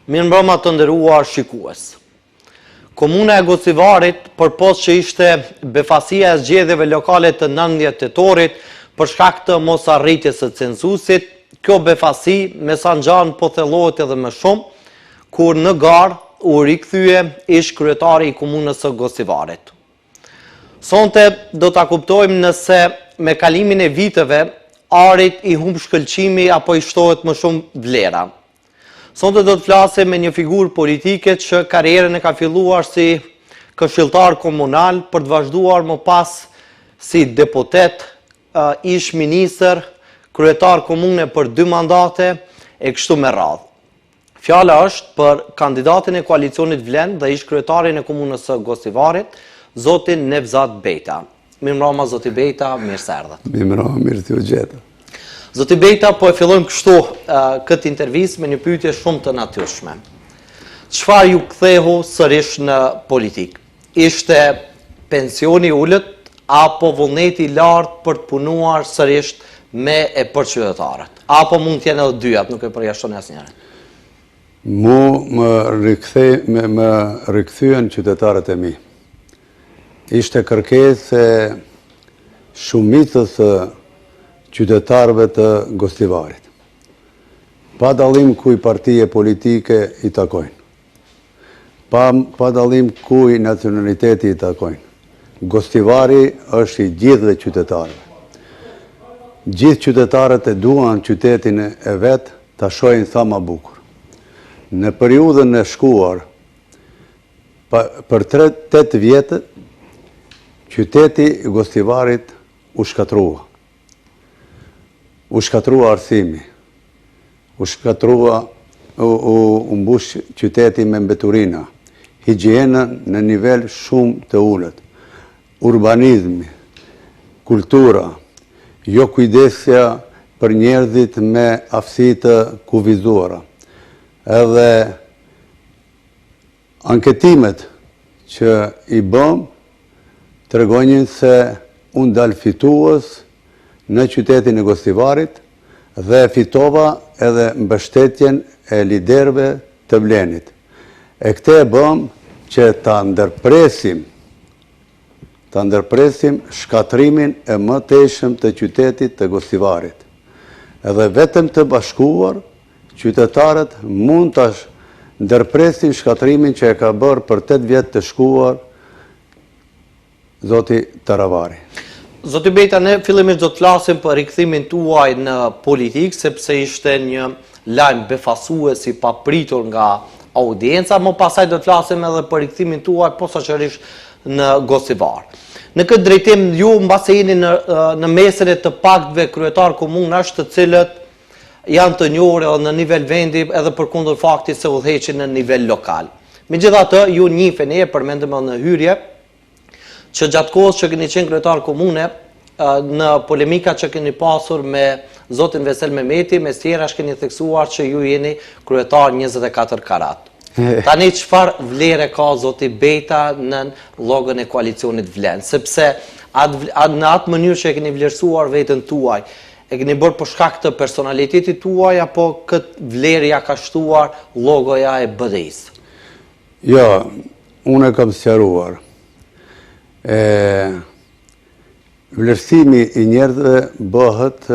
Mirëmbrëma të nderuar shikues. Komuna e Gocivarit, përpos që ishte befasia e zgjedhjeve lokale të 19 tetorit për shkak të mosarritjes së censusit, kjo befasi me sa ngjan po thellohet edhe më shumë, kur në garë u rikthye ish kryetari i komunës së Gocivarit. Sonte do ta kuptojmë nëse me kalimin e viteve arit i humb shkëlqimi apo i shtohet më shumë vlera. Sonte do të flasim me një figurë politike që karrierën e ka filluar si këshilltar komunal për të vazhduar më pas si deputet, ish ministër, kryetar komune për 2 mandate e kështu me radhë. Fjala është për kandidatin e koalicionit Vlen dhe ish kryetarin e komunës së Gocivarit, zotin Nevzat Bejta. Mirëmbrëma zoti Bejta, mirë se erdhët. Mirëmbrëma, mirë t'ju gjeta. Zoti Bejta, po e fillojmë kështu këtë intervistë me një pyetje shumë të natyrshme. Çfarë ju kthehu sërish në politikë? Ishte pensioni ulët apo vullneti i lartë për të punuar sërish me e për qytetarët? Apo mund të jenë edhe dyat, nuk e përjashton asnjërin? Më rikthyen qytetarët e mi. Ishte kërkesë e shumicës qytetarëve të Gocivarit. Pa dallim kuj partije politike i takojnë. Pa dallim kuj nacionaliteti i takojnë. Gocivari është i gjithëve qytetarëve. Gjithë qytetarët e duan qytetin e vetë ta shohin sa më bukur. Në periudhën e shkuar, për 8 vjetë, qyteti i Gocivarit u shkatrua. U shkatrua arsimi, u mbush qyteti me mbeturina, higjienën në nivel shumë të ulët, urbanizmi, kultura, jo kujdesja për njerëzit me aftësi të kufizuara. Edhe anketimet që i bëm tregojnë se unë dal fitues në qytetin e Gocivarit dhe fitova edhe mbështetjen e liderëve të Vlenit. E këtë e bëm që ta ndërpresim shkatrimin e mëtejshëm të qytetit të Gocivarit. Edhe vetëm të bashkuar, qytetarët mund të ndërpresin shkatrimin që e ka bërë për 8 vjetë të shkuar zoti Taravari. Zoti Bejta, ne fillimisht do të flasim për rikthimin tuaj në politikë, sepse ishte një lajm befasues i papritur nga audienca, më pasaj do të flasim edhe për rikthimin tuaj posaçërisht në Gocivar. Në këtë drejtim, ju mbase jeni në mesën e të paktëve kryetar komunash, të cilët janë të njohur edhe në nivel vendi edhe përkundër faktit se udhëheqin në nivel lokal. Megjithatë, ju njiheni e përmendëm në hyrje që gjatë kohës që keni qenë kryetar komune, në polemika që keni pasur me zotin Vesel Mehmeti, mes tjerash keni theksuar që ju jeni kryetar 24 karat. Tani çfarë vlere ka zoti Bejta në llogën e koalicionit Vlen? Sepse në atë mënyrë që e keni vlerësuar veten tuaj, e keni bërë për shkak të personalitetit tuaj apo këtë vlerë ja ka shtuar llogoja e BDI-s? Jo, unë e kam sqaruar. Vlerësimi i njerëzve bëhet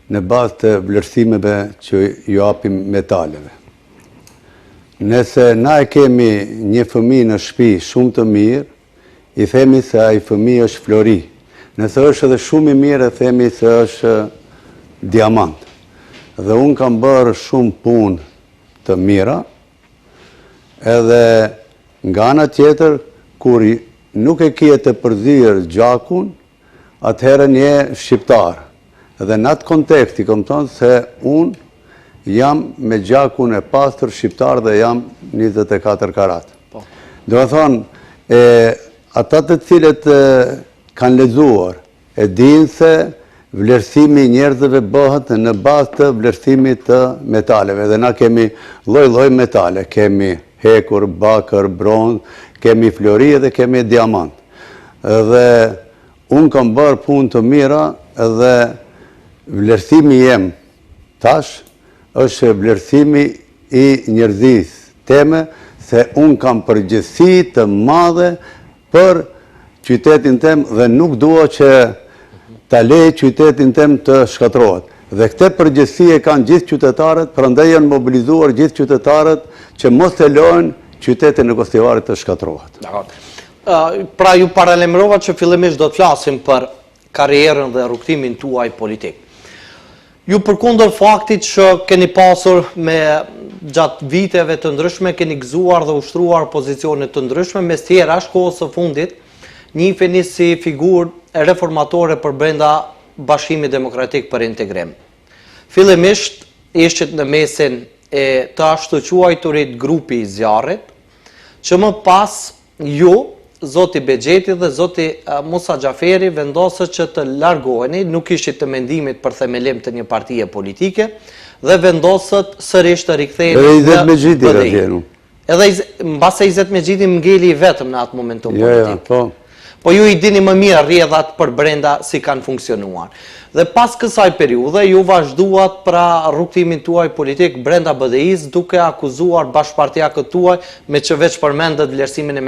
në bazë të vlerësimeve që ju japim metaleve. Nëse na e kemi një fëmijë në shtëpi shumë të mirë, i themi se ai fëmijë është flori. Nëse është edhe shumë i mirë, e themi se është diamant. Dhe unë kam bërë shumë punë të mira, edhe nga ana tjetër, kur nuk e kje të përzirë gjakun, atëherë një shqiptar. Dhe në atë kontekst i kom thonë se unë jam me gjakun e pastër shqiptar dhe jam 24 karat. Do e thonë, ata të cilët kanë lexuar, e dinë se vlerësimi i njerëzve bëhet në bazë të vlerësimit të metaleve. Dhe na kemi lloj-lloj metale, kemi hekur, bakër, bronz, kemi flori dhe kemi diamant. Dhe unë kam bërë punë të mira dhe vlerësimi jem tash është vlerësimi i njerëzis teme se unë kam përgjegjësi të madhe për qytetin tem dhe nuk dua që ta lej qytetin tem të shkatrohet. Dhe këtë përgjegjësi e kanë gjithë qytetarët, prandaj janë mobilizuar gjithë qytetarët që mos të lojnë qytetin e Gostivarit të shkatrohet. Pra ju paralemrova që fillimisht do të flasim për karrierën dhe rrugtimin tuaj politik. Ju përkundër faktit që keni pasur me gjatë viteve të ndryshme, keni gëzuar dhe ushtruar pozicione të ndryshme, mes tjera shkohës së fundit, njiheni si figurë reformatore për brenda Bashkimit Demokratik për Integrim. Fillimisht ishit në mesin e të ashtu quajturit grupi i zjarrit, që më pas ju, zoti Bexheti dhe zoti Musa Xhaferi vendosët që të largoheni, nuk ishit të mendimit për themelim të një partije politike, dhe vendosët sërish të riktheheni në BDI. Edhe mbase Izet Mexheti ngeli vetëm në atë momentum politik. Po ju i dini më mirë rrjedhat për brenda si kanë funksionuar. Dhe pas kësaj periudhe, ju vazhduat pra rrugtimin tuaj politik brenda BDI-s, duke akuzuar bashkëpartiakët tuaj, me që veç përmendet vlerësimin e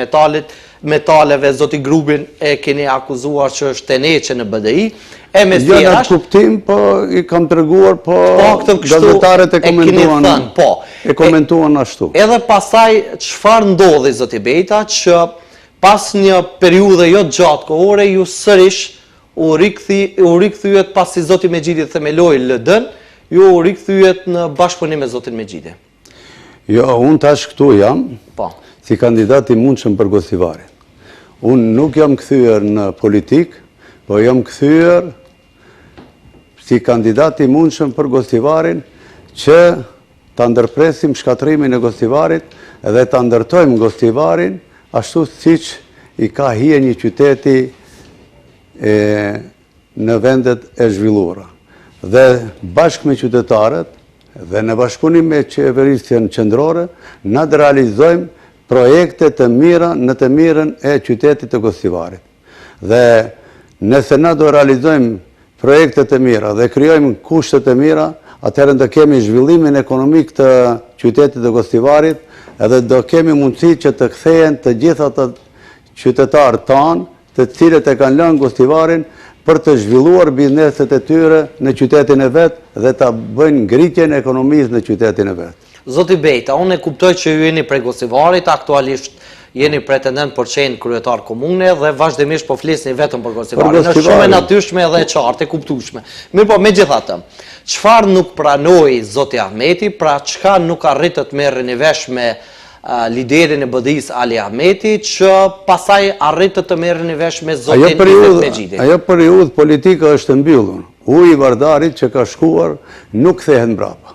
metaleve, zoti Grubin e keni akuzuar që është teneqe në BDI. Jo në kuptim, po i kam treguar, po gazetarët e komentuan ashtu. Edhe pasaj çfarë ndodhi zoti Bejta, që pas një periudhe jo gjatë kohore, ju sërish u rikthyet pasi zoti Mexheti themeloi LD-n, ju u rikthyet në bashkëpunim me zotin Mexheti. Jo, unë tash këtu jam, si kandidat i mundshëm për Gostivarin. Unë nuk jam kthyer në politik, po jam kthyer si kandidat i mundshëm për Gostivarin që ta ndërpresim shkatrimin e Gostivarit dhe ta ndërtojmë Gostivarin ashtu siç i ka hije një qyteti në vendet e zhvilluara. Dhe bashkë me qytetarët dhe në bashkëpunim me qeverisjen qendrore, na të realizojmë projekte të mira në të mirën e qytetit të Gostivarit. Dhe nëse na do realizojmë projekte të mira dhe krijojmë kushte të mira, atëherë do kemi zhvillimin ekonomik të qytetit të Gostivarit, edhe do kemi mundësi që të kthehen të gjitha të qytetarët tanë, të cilët e kanë lënë Gostivarin për të zhvilluar bizneset e tyre në qytetin e vetë dhe ta bëjnë ngritjen e ekonomisë në qytetin e vetë. Zoti Bejta, unë e kuptoj që ju jeni prej Gostivarit, aktualisht jeni pretendent për qenë kryetar komune dhe vazhdimisht po flisni vetëm për Gostivarin. Është shumë e natyrshme dhe e qartë, e kuptueshme. Mirë po, megjithatë, çfarë nuk pranoi zoti Ahmeti, pra çka nuk arritët të merreni vesh me liderin e BDI-s Ali Ahmeti, që pasaj arritët të merreni vesh me zotin Izet Mexheti. Ajo periudhë politika është mbyllur. Uji i Vardarit që ka shkuar nuk kthehet mbrapa.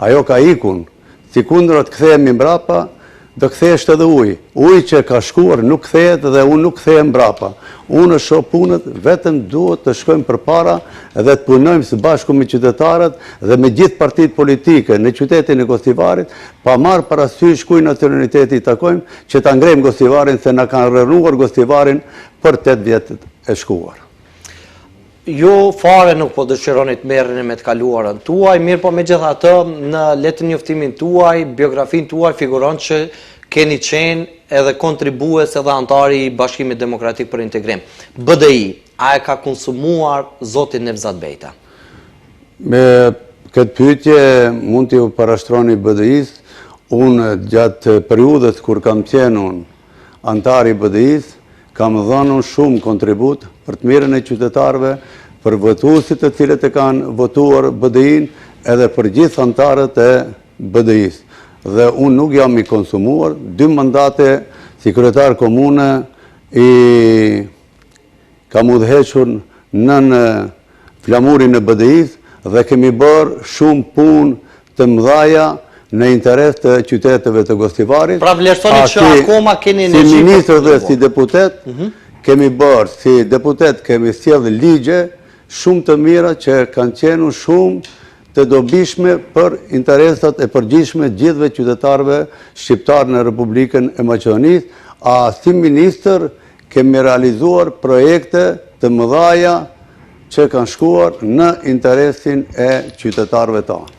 Ajo ka ikun, si kundër të kthehemi mbrapa, do kthehesht edhe uji. Uji që ka shkuar nuk kthehet dhe unë nuk kthehem mbrapa. Unë shoh punët, vetëm duhet të shkojmë përpara dhe të punojmë së bashku me qytetarët dhe me gjithë partitë politike në qytetin e Gostivarit, pa marrë parasysh kuj nacionaliteti i takojmë, që ta ngrejmë Gostivarin se na kanë rrënuar Gostivarin për 8 vjetët e shkuar. Ju fare nuk po dëshironi të merreni me të kaluarën tuaj, mirë po megjithatë në letë njoftimin tuaj, biografin tuaj figuron që keni qenë edhe kontribues edhe antari i Bashkimit Demokratik për Integrim. BDI, a e ka konsumuar zotin Nevzat Bejta? Me këtë pyetje mund t'ju parashtroni BDI-s, unë gjatë periudhës kur kam qenë antari i BDI-s, kam dhënë shumë kontribut për të mirën e qytetarëve, për votuesit të cilët e kanë votuar BDI-n, edhe për gjithë antarët e BDI-s. Dhe unë nuk jam i konsumuar, 2 mandate si kryetar komune i kam udhëhequr në flamurin e BDI-s dhe kemi bërë shumë punë të mëdhaja në interes të qyteteve të Gostivarit. Pra vlerësoni që akoma keni energji. Si ministër dhe si deputet, kemi bërë, si deputet kemi sjellë ligje shumë të mira që kanë qenë shumë të dobishme për interesat e përgjithshme gjithëve qytetarëve shqiptarë në Republikën e Maqedonisë, a si ministër kemi realizuar projekte të mëdhaja që kanë shkuar në interesin e qytetarëve tanë.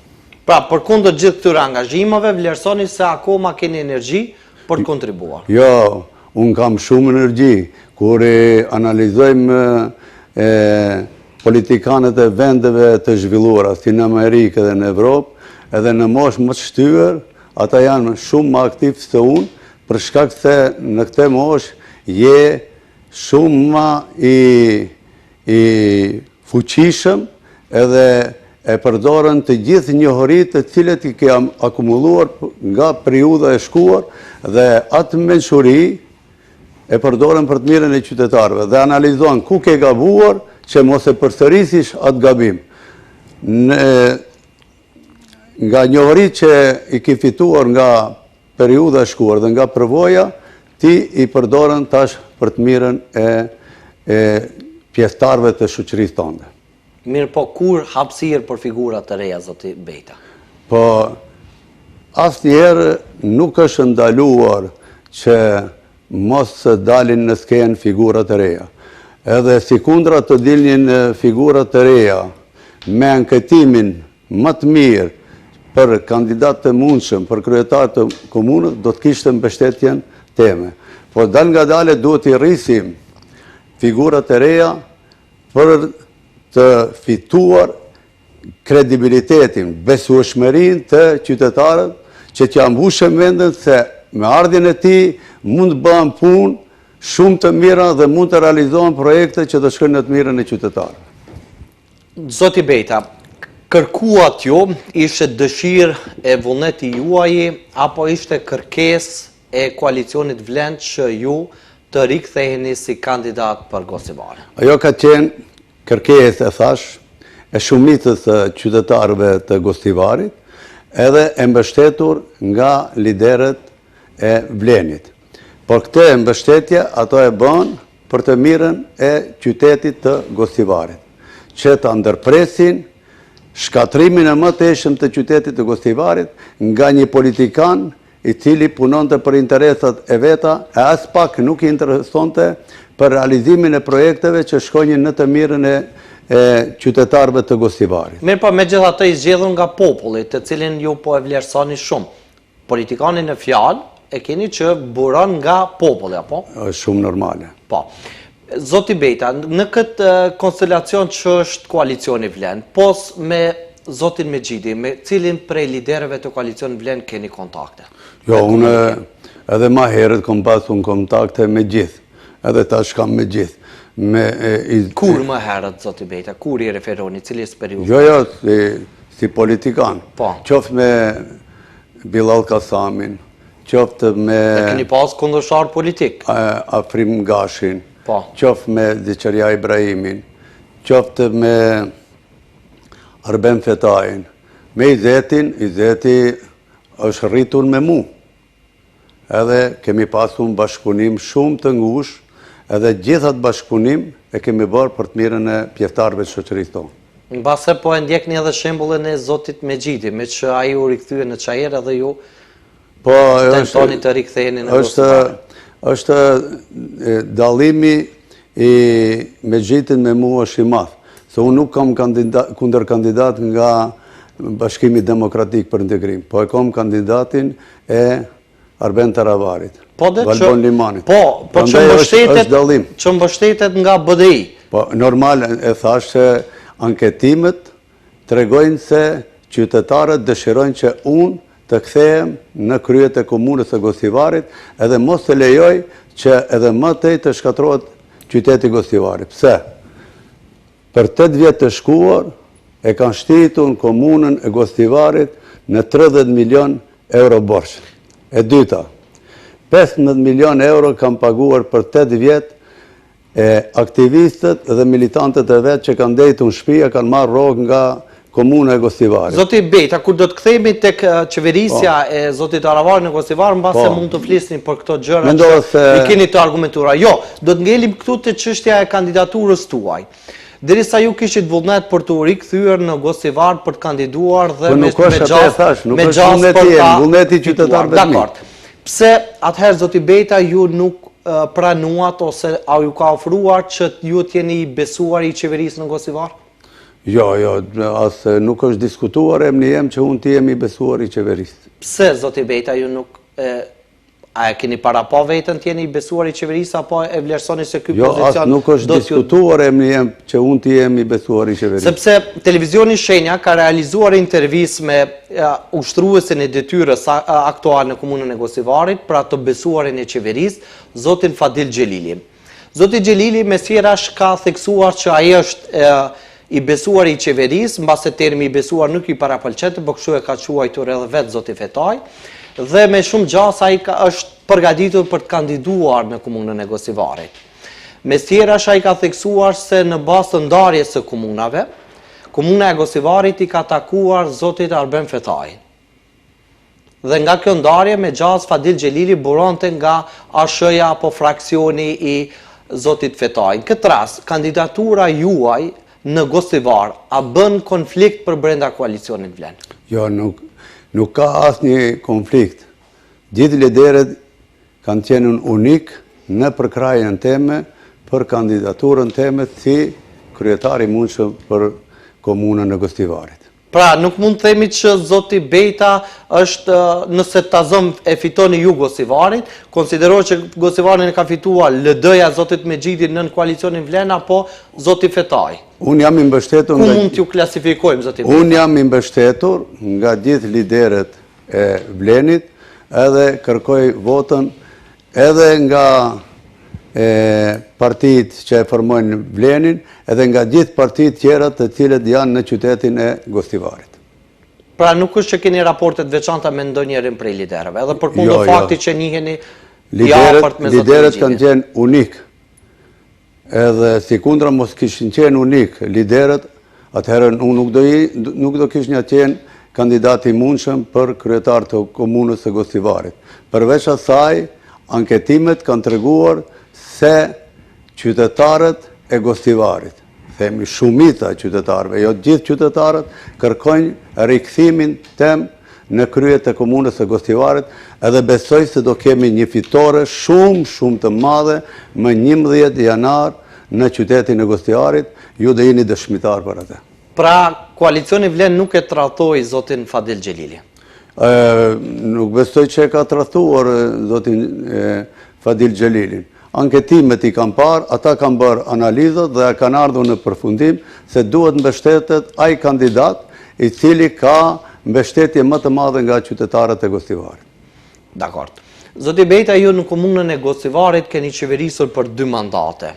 Pra, përkundër gjithë këtyre angazhimeve, vlerësoni se akoma keni energji për të kontribuar. Jo, unë kam shumë energji, kur analizojmë politikanët e vendeve të zhvilluara, si në Amerikë dhe në Evropë, edhe në moshë më të shtyër, ata janë shumë më aktiv se unë, për shkak se në këtë moshë je shumë më i fuqishëm edhe e përdoren të gjithë njohuritë të cilët i ke akumuluar nga periudha e shkuar dhe atë mençuri e përdoren për të mirën e qytetarëve dhe analizojnë ku ke gabuar që mos e përsërisish atë gabim. Nga njohuri që i ke fituar nga periudha e shkuar dhe nga përvoja, ti i përdoren tash për të mirën e pjesëtarëve të shoqërisë tonë. Mirë, po kur hapësirë për figura të reja, zoti Bejta? Po, asnjëherë nuk është ndaluar që mos dalin në skenë figura të reja. Edhe si kundra të dilnin figura të reja me anketimin më të mirë për kandidat të mundshëm, për kryetar të komunës, do të kishte mbështetjen teme. Po dal nga dale duhet i rrisim figurat e reja për të fituar kredibilitetin, besueshmërinë të qytetarëve që t'ja mbushën vendin se me ardhjen e tij mund të bëhen punë shumë të mira dhe mund të realizohen projekte që të shkojnë në të mirën e qytetarëve. Zoti Bejta, kërkuat ju, ishte dëshirë e vullneti juaj apo ishte kërkesë e koalicionit Vlend që ju të riktheheni si kandidat për Gosivare? Ajo ka qenë kërkesë, e thash, e shumicës të qytetarëve të Gosivarit, edhe e mbështetur nga liderët e Vlenit. Por këtë mbështetje ato e bën për të mirën e qytetit të Gosivarit, që të ndërpresin shkatrimin e mëtejshëm të qytetit të Gosivarit nga një politikan i cili punonte për interesat e veta e as pak nuk i interesonte për realizimin e projekteve që shkojnë në të mirën e qytetarëve të Gosivarit. Mirë, po megjithatë i zgjedhur nga populli, të cilin ju po e vlerësoni shumë. Politikanin në fjalë e keni që buron nga populli, apo? Është shumë normale. Po. Zoti Bejta, në këtë konstelacion që është koalicioni Vlend, pos me zotin Mexhidi, me cilin prej liderëve të koalicioni Vlend keni kontakte? Jo, unë edhe ma herët kom pasur kontakte me gjithë, edhe tash kam me gjithë. Kur më herët, zoti Bejta, kur i referoni, cilis periud? Jo, si politikan. Po. Qoftë me Bilal Kasamin, qoftë me... E keni pas kundërshtar politik? Afrim Gashin, po. Qoftë me Diqeria Ibrahimin, qoftë me Arben Fetajin, me Izetin, Izeti është rritur me mu. Edhe kemi pasur bashkëpunim shumë të ngushtë, edhe gjithat bashkëpunim e kemi bërë për të mirën e pjesëtarëve të shoqërisë tonë. Në base po e ndjekni edhe shembullin e zotit Mexhidi, me që ai u rikthye në Çajer edhe ju tentoni të riktheheni në Gosivar. Është dallimi i Mexhidit me mua është i madh, se unë nuk kam kundër kandidat nga Bashkimi Demokratik për Integrim, po e kam kandidatin e Arben Taravarit. Valbon Limanit. Po që mbështetet nga BDI. Po, normal e thash se anketimet tregojnë se qytetarët dëshirojnë që unë të kthehem në kryet e komunës së Gosivarit edhe mos të lejoj që edhe më tej të shkatrohet qyteti Gosivarit. Pse? Për 8 vjet të shkuar e kanë shtitur komunën e Gosivarit në 30 milion euro borxh. E dyta, 15 milion euro kam paguar për 8 vjet aktivistët dhe militantët e vetë që kanë dejtu në shtëpi e kanë marrë rrogë nga komuna e Gosivarit. Zoti Bejta, kur do të kthehemi tek qeverisja e zotit Taravarit në Gosivar, mbase mund të flisni për këto gjëra që i keni të argumentuara. Jo, do të ngelim këtu te çështja e kandidaturës tuaj. Derisa ju kishit vullnet për të rikthyer në Gosivar për të kandiduar dhe me gjas për ta vullneti qytetarëve të mirë. Pse atëherë zoti Bejta ju nuk pranuat ose a ju ka ofruar që ju t'jeni i besuar i qeverisë në Gosivar? Jo, asë nuk është diskutuar emri që unë ti jemi besuar i qeverisë. Pse, zoti Bejta, ju nuk... A e keni para pa vetën t'jeni i besuar i qeverisë, apo e vlerësoni se ky pozicion... Jo, asë nuk është diskutuar emri që unë ti jemi i besuar i qeverisë. Sepse televizioni Shenja ka realizuar intervistë me ushtruesin e detyrës aktual në komunën e Gosivarit pra të besuarin e qeverisë, zotin Fadil Xhelili. Zoti Xhelili mesjerash ka theksuar që ai është i besuar i qeverisë, mbase termi i besuar nuk i parapëlqet, por kështu e ka quajtur edhe vetë zoti Fetaj, dhe me shumë gjasa ai është përgatitur për të kandiduar në komunën e Gosivarit. Mesjerash ai ka theksuar se në bazë të ndarjes së komunave, komuna e Gosivarit i ka takuar zotit Arben Fetaj. Dhe nga kjo ndarje me gjasë Fadil Xhelili buronte nga ASH-ja apo fraksioni i zotit Fetaj. Në këtë rast, kandidatura juaj në Gosivar a bën konflikt për brenda koalicionit Vlen? Jo, nuk ka asë një konflikt. Gjithë lideret kanë qenë unik në përkrajën teme për kandidaturën teme si kryetari mundshëm për komunën e Gosivarit. Pra, nuk mund të themi që zoti Bejta është, nëse ta zëm e fitoni ju Gosivarit, konsideroj që Gosivarin e ka fituar LD-ja zotit Mexhidi nën koalicionin Vlen apo zoti Fetaj? Unë jam i mbështetur... Ku mund t'ju klasifikojmë, zoti Bejta? Unë jam i mbështetur nga gjithë lideret e Vlenit, edhe kërkoj votën edhe nga partit që e formojnë Vlenin, edhe nga gjithë partit tjera të cilët janë në qytetin e Gosivarit. Pra nuk është që keni raportet veçanta me ndonjërin prej liderëve, edhe për kundër fakti që njiheni i afërt me zotin Lideret Mexhidi. kanë qenë unik, edhe si kundra mos kishin qenë unik lideret, atëherën unë nuk do kish një qenë kandidati mundshëm për kryetar të komunës së Gosivarit. Përveç asaj, anketimet kanë treguar se qytetarët e Gosivarit, themi shumica e qytetarëve, jo gjithë qytetarët, kërkojnë rikthimin tem në krye të komunës së Gosivarit, edhe besoj se do kemi një fitore shumë të madhe më 11 janar në qytetin e Gosivarit, ju dhe jeni dëshmitar për atë. Pra, koalicioni Vlen nuk e tradhtoi zotin Fadil Xhelili? Nuk besoj që e ka tradhtuar zotin Fadil Xhelilin. Anketimet i kanë parë, ata kanë bërë analizat dhe kanë ardhur në përfundim se duhet mbështetet ai kandidat i cili ka mbështetje më të madhe nga qytetarët e Gosivarit. Dakor. Zoti Bejta, ju në komunën e Gosivarit keni qeverisur për 2 mandate.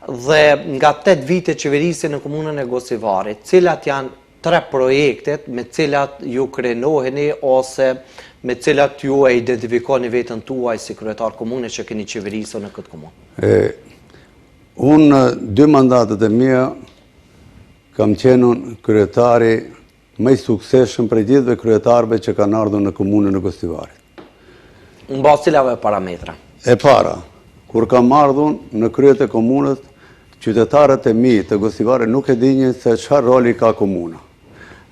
Dhe nga 8 vite qeverisje në komunën e Gosivarit, cilat janë 3 projektet me cilat ju krenoheni ose me cilat ju e identifikoni vetën tuaj si kryetar komune që keni qeverisur në këtë komunë? Unë 2 mandatet e mia kam qenë kryetari më i suksesshëm prej gjithëve kryetarëve që kanë ardhur në komunën e Gosivarit. Në bazë cilave parametra? E para, kur kam ardhur në kryet e komunës, qytetarët e mi të Gosivarit nuk e dinjën se çfarë roli ka komuna.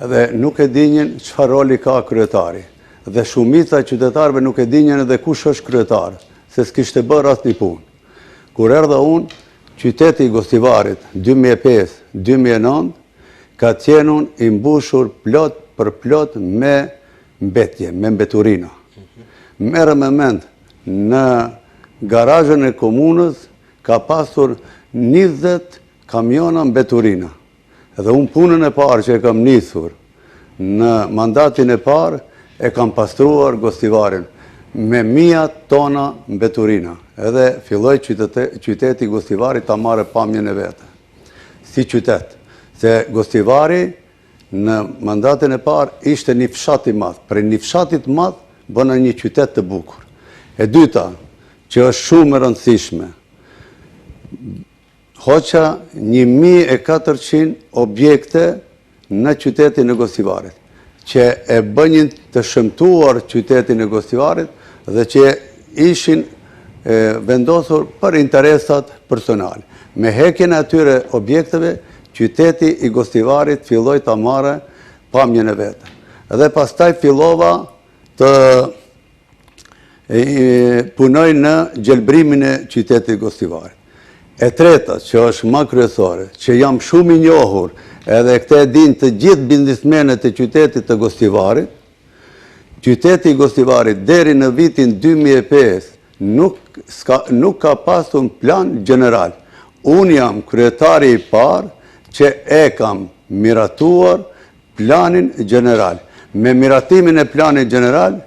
Dhe nuk e dinjën çfarë roli ka kryetari. Dhe shumica e qytetarëve nuk e dinjën edhe kush është kryetar, se s'kishte bërë asnjë punë. Kur erdha unë, qyteti i Gosivarit 2005-2009 ka qenë i mbushur plot për plot me mbetje, me mbeturina. Merë me mend, në garazhën e komunës ka pasur 20 kamiona mbeturina. Edhe unë punën e parë që e kam nisur në mandatin e parë, e kam pastruar Gosivarin me 1000 tona mbeturina. Edhe filloj qyteti Gosivarit ta marrë pamjen e vete. Si qytet. Se Gosivari në mandatin e parë ishte një fshat i madh. Për një fshatit madh bëna një qytet të bukur. E dyta, që është shumë e rëndësishme, hoqa 1400 objekte në qytetin e Gosivarit, që e bënjën të shëmtuar qytetin e Gosivarit dhe që ishin vendosur për interesat personale. Me hekjen e atyre objekteve, qyteti i Gosivarit filloi ta marrë pamjen e vet. Dhe pastaj fillova të punoj në gjelbrimin e qytetit Gosivarit. E treta, që është më kryesore, që jam shumë i njohur, edhe këte e din të gjithë biznismenet e qytetit të Gostivarit, qyteti i Gostivarit deri në vitin 2005 nuk ka pasur plan general. Unë jam kryetari i parë që e kam miratuar planin general. Me miratimin e planit general,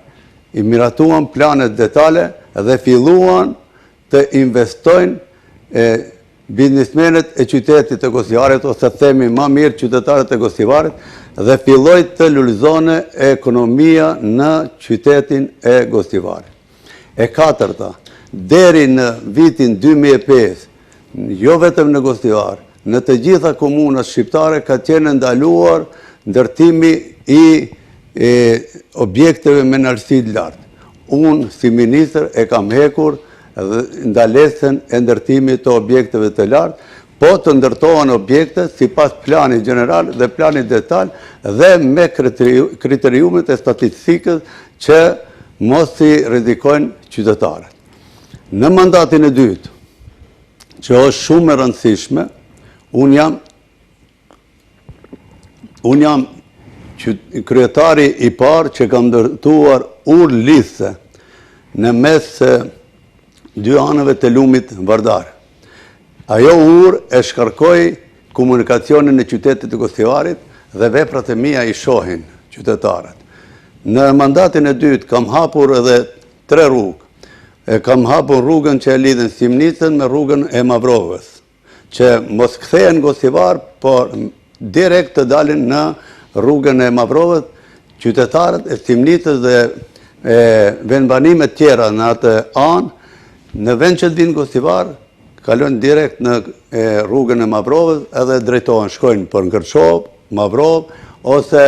i miratuan planet detale dhe filluan të investojnë biznismenet e qytetit të Gostivarit, ose themi ma mirë qytetarët e Gostivarit, dhe filloj të lullëzone ekonomia në qytetin e Gostivarit. E katërta, deri në vitin 2005, jo vetëm në Gostivar, në të gjitha komunat shqiptare ka qenë ndaluar ndërtimi i objekteve me nërësi lartë. Unë, si ministër, e kam hekur ndalesën e ndërtimit të objekteve të lartë, po të ndërtohen objekte si pas planit general dhe planit detal dhe me kriteriumet e statistikës që mos si rizikojnë qytetarët. Në mandatin e dytë, që është shumë e rëndësishme, unë jam kryetari i parë që kam ndërtuar urë lise në mes dy anëve të lumit Vardar. Ajo urë e shkarkoj komunikacionin e qytetit të Gostivarit dhe veprat e mia i shohin qytetarët. Në mandatin e dytë kam hapur edhe 3 rrugë. Kam hapur rrugën që e lidhen Simnicën me rrugën e Mavrovës, që mos kthehen Gostivar, por direkt të dalin në rrugën e Mavrovës, qytetarët e Simnicës dhe vendbanimet tjera në atë anë. Në vend që të vinë Gostivar, kalon direkt në rrugën e Mavrovës edhe drejtohen, shkojnë për Ngërçov, Mavrov, ose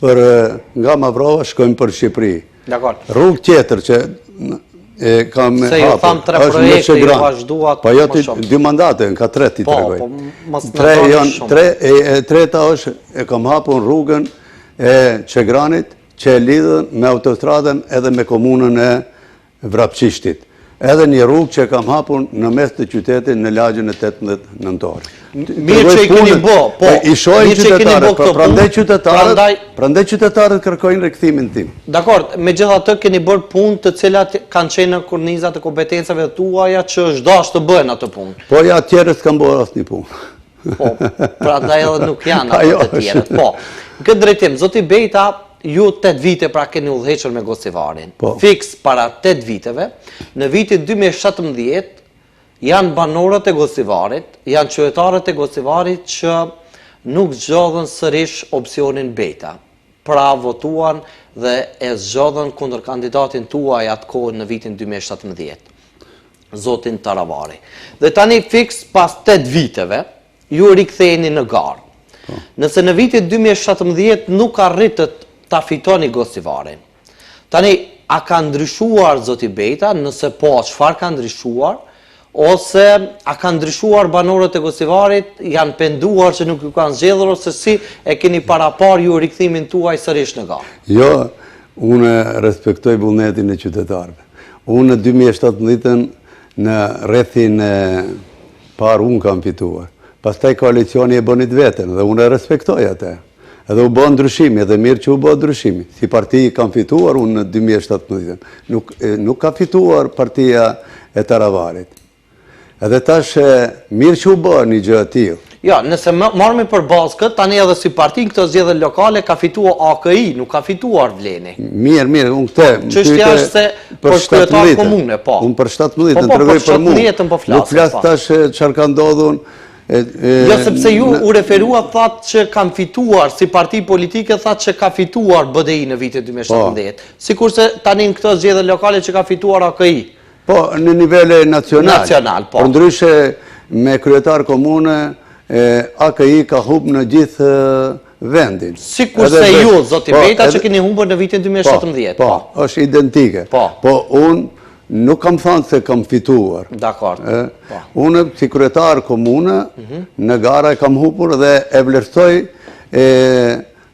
nga Mavrova shkojnë për Shqipëri. Rrugë tjetër që kam hapur. Se ju thamë 3 projekte, ju vazhduat më shumë. 2 mandate, ka 3 ti tregoj. Po, mos në toni shumë. Treta është, e kam hapur rrugën e Qegranit, që e lidhën me autostradën edhe me komunën e Vrapqishtit. Edhe një rrugë që kam hapur në mes të qytetit në lagjën e 18 nëntor. Mirë që i keni bo, po. I shojnë qytetarët, prandaj qytetarët kërkojnë rikthimin tim. Dakor, me gjitha të keni bërë punë të cilat kanë qenë në kornizat e kompetencave tuaja që është dashur të bëhen atë punë. Po ja tjerët s'kan bërë asnjë punë. Po, prandaj edhe nuk janë ato të tjerët. Po. Në këtë drejtim, zoti Bejta, ju 8 vite pra keni udhëhequr me Gostivarin. Fiks para 8 viteve, në vitin 2017 janë banorët e Gostivarit, janë qytetarët e Gostivarit që nuk zgjodhen sërish opsionin Bejta. Pra votuan dhe e zgjodhen kundër kandidatin tuaj atë kohë në vitin 2017, zotin Taravari. Dhe tani fiks pas 8 viteve, ju riktheheni në garë. Nëse në vitin 2017 nuk arritët ta fitoni Gostivarin. Tani, a ka ndryshuar zoti Bejta, nëse po, çfarë ka ndryshuar, ose a ka ndryshuar banorët e Gostivarit, janë penduar që nuk ju kanë zgjedhur, ose si e keni parapar ju rikthimin tuaj sërish në garë? Jo, unë respektoj vullnetin e qytetarëve. Unë në 2017 në rrethin e parë unë kam fituar. Pastaj koalicioni e bënit vetën dhe unë e respektoj atë. Edhe u bën ndryshimi, edhe mirë që u bën ndryshimi. Si parti kam fituar unë në 2017. Nuk ka fituar partia e Taravarit. Edhe tash mirë që u bën një gjë e tillë. Ja, nëse marrëmi për bazë këtë, tani edhe si parti në këto zgjedhje lokale ka fituar AKI, nuk ka fituar Vleni. Mirë, unë këtë. Çështja është se për kryetar komune, po. Unë për 17 tregoj për mua. Nuk flas tash çfarë ka ndodhur. Jo, sepse ju u referua thatë që kanë fituar, si parti politike thatë që ka fituar BDI në vitin 2017. Sikurse tani në këto zgjedhje lokale që ka fituar AKI. Po, në nivele nacional. Po. Por ndryshe me kryetar komune, AKI ka humbur në gjithë vendin. Sikurse ju, zoti Bejta, që keni humbur në vitin 2017. Po, është identike. Po, unë nuk kam thënë se kam fituar. Dakor. Unë, si kryetar komune, në gara e kam humbur dhe e vlerësoj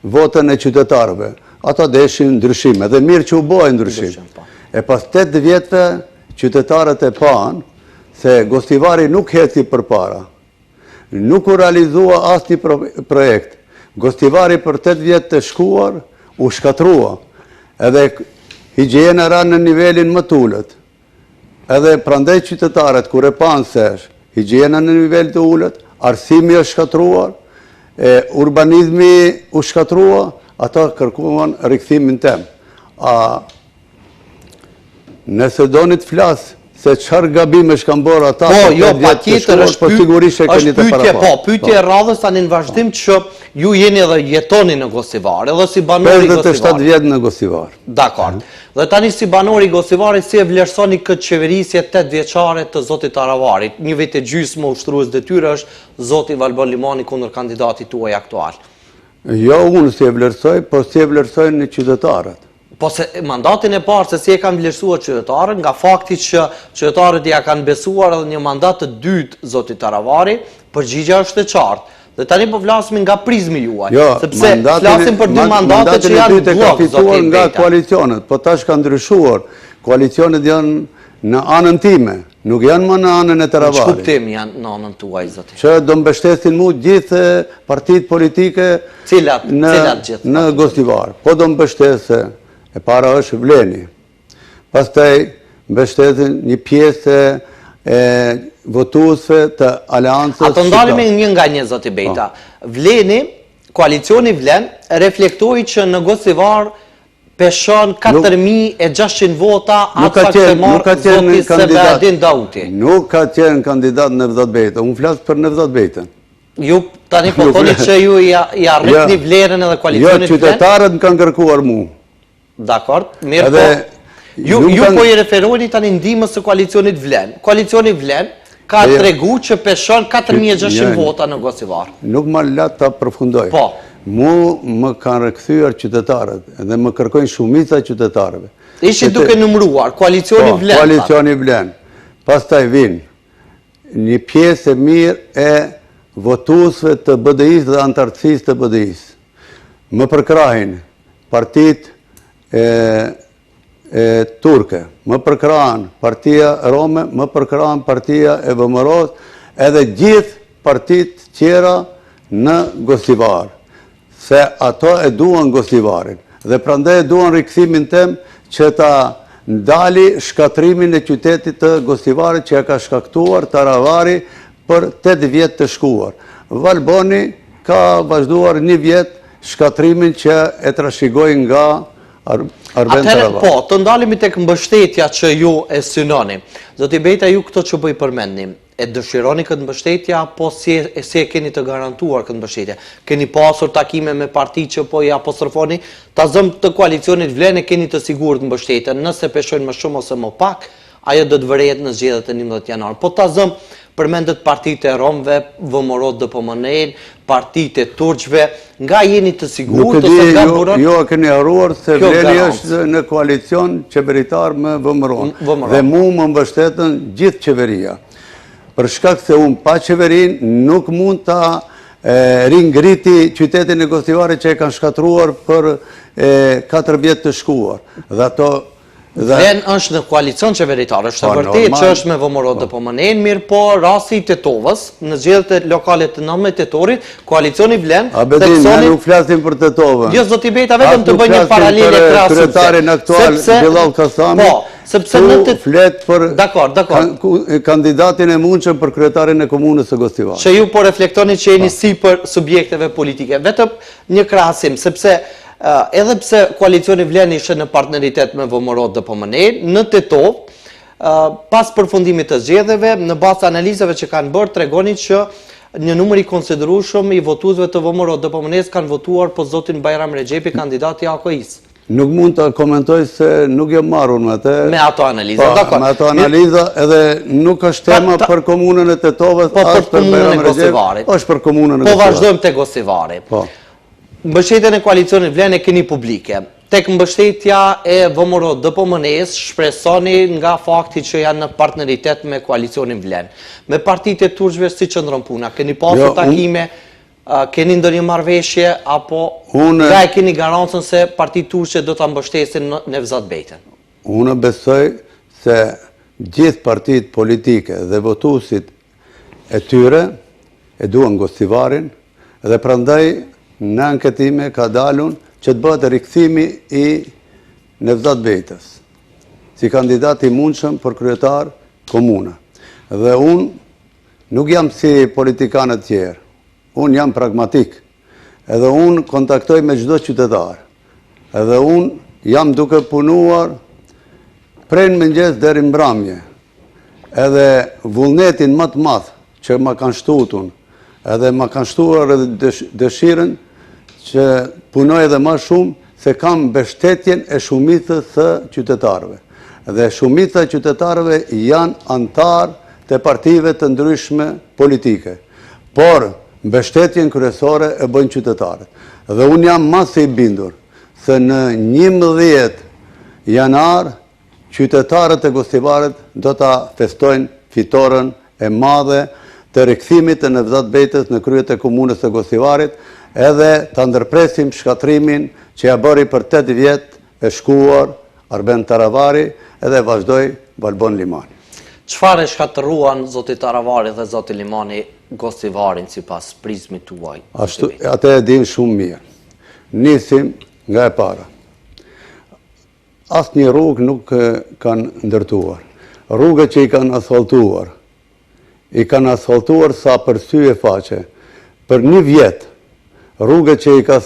votën e qytetarëve. Ata deshin ndryshime, dhe mirë që u bojë ndryshim. E pas 8 vjetëve, qytetarët e panë se Gostivari nuk heci përpara. Nuk u realizua asnjë projekt. Gostivari për 8 vjet të shkuar u shkatrua. Edhe higjiena ra në nivelin më të ulët. Edhe prandaj qytetarët kur e panë se higjiena në nivel të ulët, arsimi është shkatruar, urbanizmi u shkatrua, ata kërkuan rikthimin tem. Nëse doni të flas se çfarë gabime kanë bërë ata, po, jo, patjetër po sigurisht e keni të paraparë. Po, pyetje e radhës tani në vazhdim që ju jeni edhe jetoni në Gostivar, edhe si banori i Gostivarit. 57 vjet në Gostivar. Dakor. Dhe tani si banori i Gostivarit si e vlerësoni këtë qeverisje 8 vjeçare të zotit Aravarit? Një vit e gjysmë ushtrues detyre është zoti Valbon Limani kundër kandidatit tuaj aktual. Jo unë si e vlerësoj, po si e vlerësojnë qytetarët. Po se mandatin e parë se si e kanë vlerësuar qytetarët, nga fakti që qytetarët ja kanë besuar edhe një mandat të dytë zotit Aravari, përgjigja është e qartë. Dhe tani po flasim nga prizmi juaj, sepse flasim për 2 mandate që janë blok, ka fituar zoti nga Beta. koalicionet, po tash kanë ndryshuar. Koalicionet janë në anën time, nuk janë më në anën e Që Aravarit. kuptim janë në anën tuaj, zoti? Që do mbështesin mu gjithë partitë politike Cilat gjithë? në Gostivar. Po do mbështese, e para është Vleni. Pastaj mbështesin një pjesë e votuesve të aleancës. Ato ndalim me një nga një, zoti Beta. Vleni, koalicioni Vlen, reflektoi që në Gostivar peshon 4.600 vota asa që marë zoti Sebahdin Dauti. Nuk ka qenë kandidat Nevzat Beta. Unë flasë për Nevzat Betën. Ju tani po thoni që ju ja rritni vlerën edhe koalicionit Jo, Vlen? qytetarët më kanë kërkuar mu. Dakor, mirë po. Ju po i referoni tani ndihmës së koalicionit Vlen. Koalicioni Vlen ka tregu që peshon 4.600 vota në Gostivar. Nuk ma latë ta përfundoj. Po. Mu më kanë rëkthyar qytetarët dhe më kërkojnë shumica qytetarëve. Ishin duke numëruar, koalicioni Vlen. Koalicioni Vlen. Pastaj vinë një pjesë e mirë e votuesve të BDI-s dhe antarësisë të BDI-s. Më përkrahin partit turke, më përkrahen partia Rome, më përkrahen partia e VMRO-s, edhe gjithë partit tjera në Gostivar. Se ato e duan Gostivarin. Dhe prandaj e duan rikthimin tem që ta ndali shkatrimin e qytetit të Gostivarit që e ka shkaktuar Aravari për 8 vjet të shkuar. Valboni ka vazhduar 1 vjet shkatrimin që e trashëgoi nga Arben Aravari. Po, të ndalemi tek mbështetja që ju e synoni. Zoti Beta, ju këto që po i përmendni, e dëshironi këtë mbështetje apo si e keni të garantuar këtë mbështetje? Keni pasur takime me parti që po i apostrofoni? Ta zëm të koalicionit Vlen e keni të sigurt mbështetjen. Nëse peshojnë më shumë ose më pak, ajo do të vërehet në zgjedhjet e 11 janar. Po ta zëm përmendet partitë e Romëve, VMRO DPMN, partitë e turqve, nga jeni të sigurt ose nga buron? Jo, keni harruar se Vleni është në koalicion qeveritar me VMRO. Dhe mu më mbështetën gjithë qeveria. Për shkak se unë pa qeverin nuk mund ta ringriti qytetin e Gostivarit që e kanë shkatruar për 4 vjet të shkuar. Dhe ato Vlen është në koalicion qeveritar, është e vërtet që është me VMRO DPMN, mirë po rasti i Tetovës, në zgjedhjet lokale të 19 tetorit, koalicioni Vlen... Abedin, ne nuk flasim për Tetovën. Jo, zoti Beta, vetëm të bëj një paralele krahasuese. Kryetarin aktual, Bilal Kasami, tu flet për kandidatin e mundshëm për kryetarin e komunës së Gostivarit. Që ju po reflektoni që jeni si për subjekteve politike. Vetëm një krahasim, sepse edhe pse koalicioni Vlen ishte në partneritet me VMRO DPMN, në Tetov, pas përfundimit të zgjedhjeve, në bazë analizave që kanë bërë, tregoni që një numër i konsiderueshëm i votuesve të VMRO DPMN-s kanë votuar për zotin Bajram Rexhepi, kandidati i AKI-s. Nuk mund të komentoj se nuk jam marrur me atë. Me ato analiza, dakor. Me ato analiza edhe nuk është tema për komunën e Tetovës, as për komunën e Gostivarit. Është për komunën e Gostivarit. Po vazhdojmë te Gostivari. Po. Mbështetjen e koalicionit Vlen e keni publike. Tek mbështetja e VMRO DPMN-s shpresoni nga fakti që janë në partneritet me koalicionin Vlen. Me partitë e turqve si qëndron puna? Keni pasur takime? Keni ndonjë marrëveshje apo nga e keni garancën se partitë turqe do ta mbështesin Nevzat Betën? Unë besoj se gjithë partitë politike dhe votuesit e tyre e duan Gostivarin dhe prandaj në anketime ka dalun që të bëhet rikthimi i Nevzat Bejtës si kandidat i mundshëm për kryetar komuna. Dhe unë nuk jam si politikanët tjerë, unë jam pragmatik, edhe unë kontaktoj me çdo qytetar, edhe unë jam duke punuar prej në mëngjes deri në mbrëmje, edhe vullnetin më të madh që ma kanë shtutun, edhe ma kanë shtuar edhe dëshirën që punoj edhe më shumë se kam mbështetjen e shumicës së qytetarëve. Dhe shumica e qytetarëve janë antar të partive të ndryshme politike, por mbështetjen kryesore e bëjnë qytetarët. Dhe unë jam mas i bindur se në 11 janar qytetarët e Gostivarit do ta festojnë fitoren e madhe të rikthimit të Nevzat Bejtës në kryet e komunës të Gostivarit, edhe ta ndërpresim shkatrimin që ja bëri për 8 vjet e shkuar Arben Taravari edhe vazhdoi Balbon Limani. Çfarë shkatëruan zoti Taravari dhe zoti Limani Gostivarin sipas prizmit tuaj? Atë e din shumë mirë. Nisim nga e para. Asnjë rrugë nuk kanë ndërtuar. Rrugët që i kanë asfaltuar sa për sy e faqe. Për 1 vjet, rrugët që i ka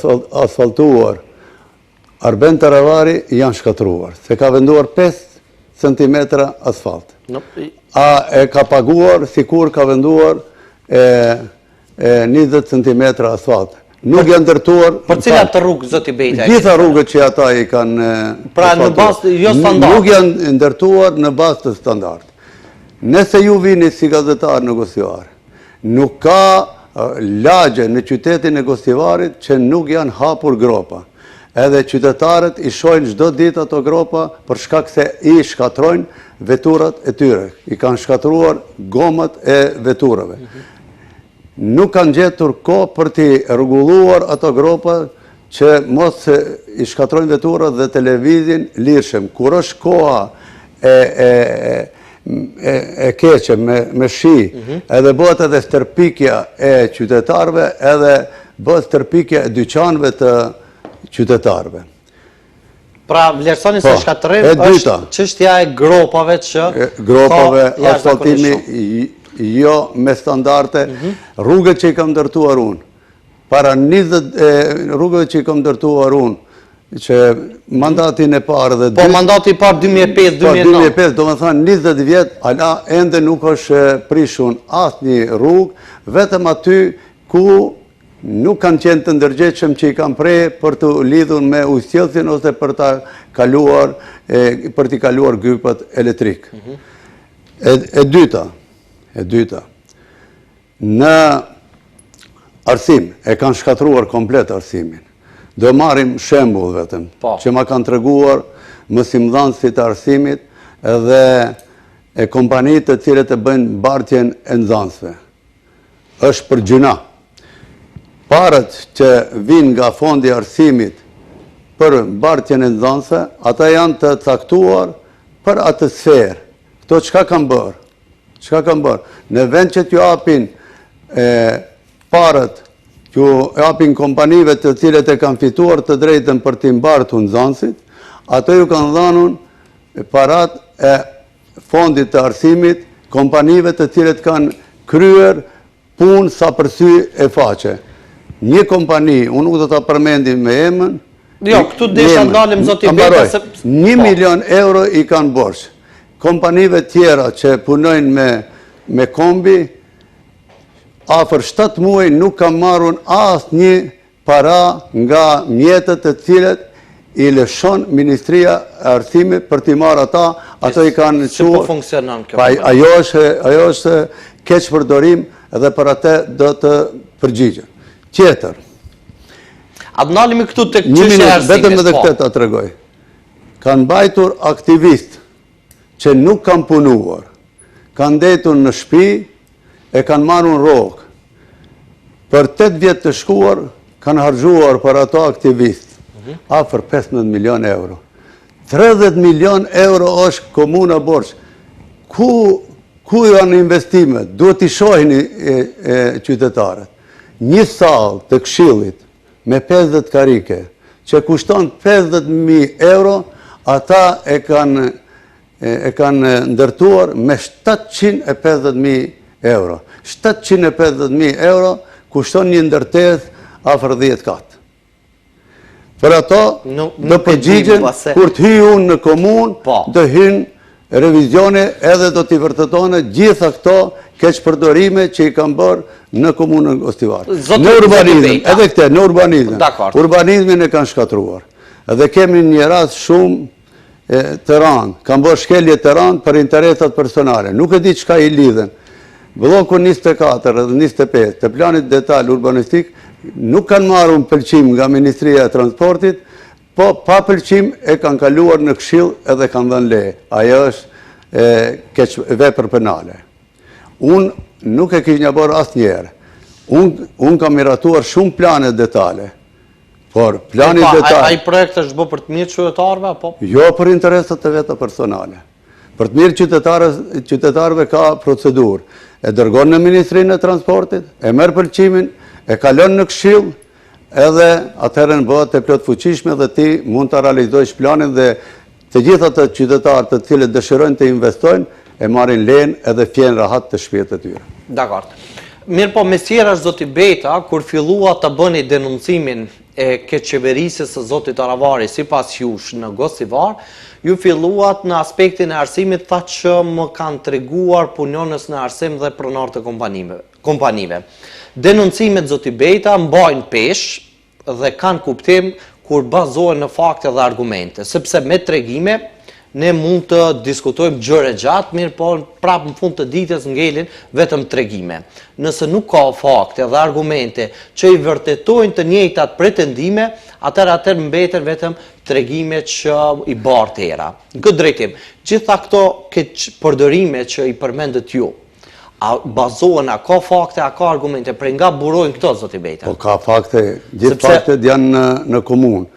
asfaltuar Arben Taravari janë shkatruar, se ka venduar 5 cm asfalt. A e ka paguar sikur ka venduar 20 cm asfalt. Nuk janë ndërtuar. Për cilat të rrugë, zoti Bejta? Gjitha rrugët që ata i kanë pra në bazë jo standard. Nuk janë ndërtuar në bazë të standard. Nëse ju vini si gazetar në Gostivar, nuk ka lagje në qytetin e Gostivarit që nuk janë hapur gropa. Edhe qytetarët i shohin çdo ditë ato gropa për shkak se i shkatrojnë veturat e tyre. I kanë shkatruar gomat e veturave. Nuk kanë gjetur kohë për t'i rregulluar ato gropa që mos i shkatrojnë veturat dhe televizin lirshëm. Kur është koha e keqe me shi, edhe bëhet edhe stërpikja e qytetarëve, edhe bëhet stërpikja e dyqanëve të qytetarëve. Pra vlerësoni se shkatërrim është çështja e gropave që asfaltimi jo me standarde, rrugët që i kam ndërtuar unë, para 20 rrugëve që i kam ndërtuar unë, që mandatin e parë dhe... Po, mandati i parë 2005-2009. 2005, do me thënë 20 vjet, ala ende nuk është prishun asnjë rrugë, vetëm aty ku nuk kanë qenë të ndërgjegjshëm që i kanë prej për të lidhur me ujësjellsin ose për t'i kaluar gypat elektrik. E dyta, në arsim, e kanë shkatruar komplet arsimin. Do marrim shembull vetëm, që ma kanë treguar mësimdhënësit e arsimit edhe e kompanitë të cilët e bëjnë bartjen e nxënësve. Është për gjuna. Parët që vinë nga fondi arsimit për bartjen e nxënësve, ata janë të caktuar për atë sferë. Këto çka kanë bërë? Çka kanë bërë? Në vend që t'ju japin parët, t'ju japin kompanive të cilët e kanë fituar të drejtën për t'i mbartur nxënësit, ato ju kanë dhënë parat e fondit të arsimit, kompanive të cilët kanë kryer punë sa për sy e faqe. Një kompani, unë nuk do ta përmendim me emën. Jo, këtu desha ndalim zoti Bejta se 1 milion euro i kanë borx. Kompanive tjera që punojnë me kombi, afër 7 muaj nuk kanë marrur asnjë para nga mjetët të cilët i lëshon Ministria e Arsimit për t'i marrë ata, ato i kanë si po funksionon kjo? Ajo është keq përdorim edhe për atë do të përgjigjen. Tjetër. A të ndalemi këtu të çështja e arsimit? Vetëm edhe këtë ta tregoj. Kanë mbajtur aktivistë që nuk kanë punuar, kanë ndetur në shtëpi e kanë marrur rrogë. Për 8 vjet të shkuar kanë harxuar për ato aktivistë afër 15 milion euro. 30 milion euro është komuna borx. ku janë investimet, duhet i shohin qytetarët. Një sallë të Këshillit me 50 karike, që kushton 50.000 euro, ata e kanë ndërtuar me 750.000 euro. 750.000 euro kushton një ndërtesë afër 10 katë. Për ato, do përgjigjen, kur të hyjë unë në komunë, do hynë revizione edhe do t'i vërtetone gjitha këto keqpërdorime që i kam bërë në komunën Gostivar. Në urbanizm, edhe këte, në urbanizm. Urbanizmin e kanë shkatruar. Edhe kemi një rast shumë të randë, kam bërë shkelje të randë për interesat personale. Nuk e di qka i lidhen. Bloku 24 edhe 25 të planit detal urbanistik nuk kanë marrë pëlqim nga Ministria e Transportit, po pa pëlqim e kanë kaluar në Këshill edhe kanë dhënë leje. Ajo është vepër penale. Unë nuk e kish një bërë asë njerë. Unë kam miratuar shumë plane detale. Por plani detale... A i projekt është bë për të mirë qytetarëve, apo? Jo, për interesat të veta personale. Për të mirë qytetarëve ka procedurë. E dërgon në Ministrinë e Transportit, e merë pëlqimin, e kalon në Këshill, edhe atëherën bëhet e plot fuqishme dhe ti mund të realizojsh planin dhe të gjitha të qytetarët të cilët dëshirojnë të investojnë, e marrin lejen edhe fjenë rahat të shtëpitë e tyre. Dakor. Mirë po, mesjera zoti Beta, kur fillua të bëni denuncimin e keqeverisës së zotit Aravari si pas jush në Gostivar, ju filluat në aspektin e arsimit, tha që më kanë treguar punonës në arsim dhe pronar të kompanive. Denuncimet zoti Beta mbajnë pesh dhe kanë kuptim kur bazohen në fakte dhe argumente, sepse me tregime ne mund të diskutojmë gjëre gjatë, mirë po prapë në fund të ditës ngelin vetëm tregime. Nëse nuk ka fakte dhe argumente që i vërtetojnë të njëjtat pretendime, atër mbeten vetëm tregime që i barë tëra. Në këtë drejtim, gjitha këto përdorime që i përmendet ju, a bazohen, a ka fakte, a ka argumente, prej nga burojnë këto, zoti Beta? Po ka fakte, gjithë faktet janë në komunë.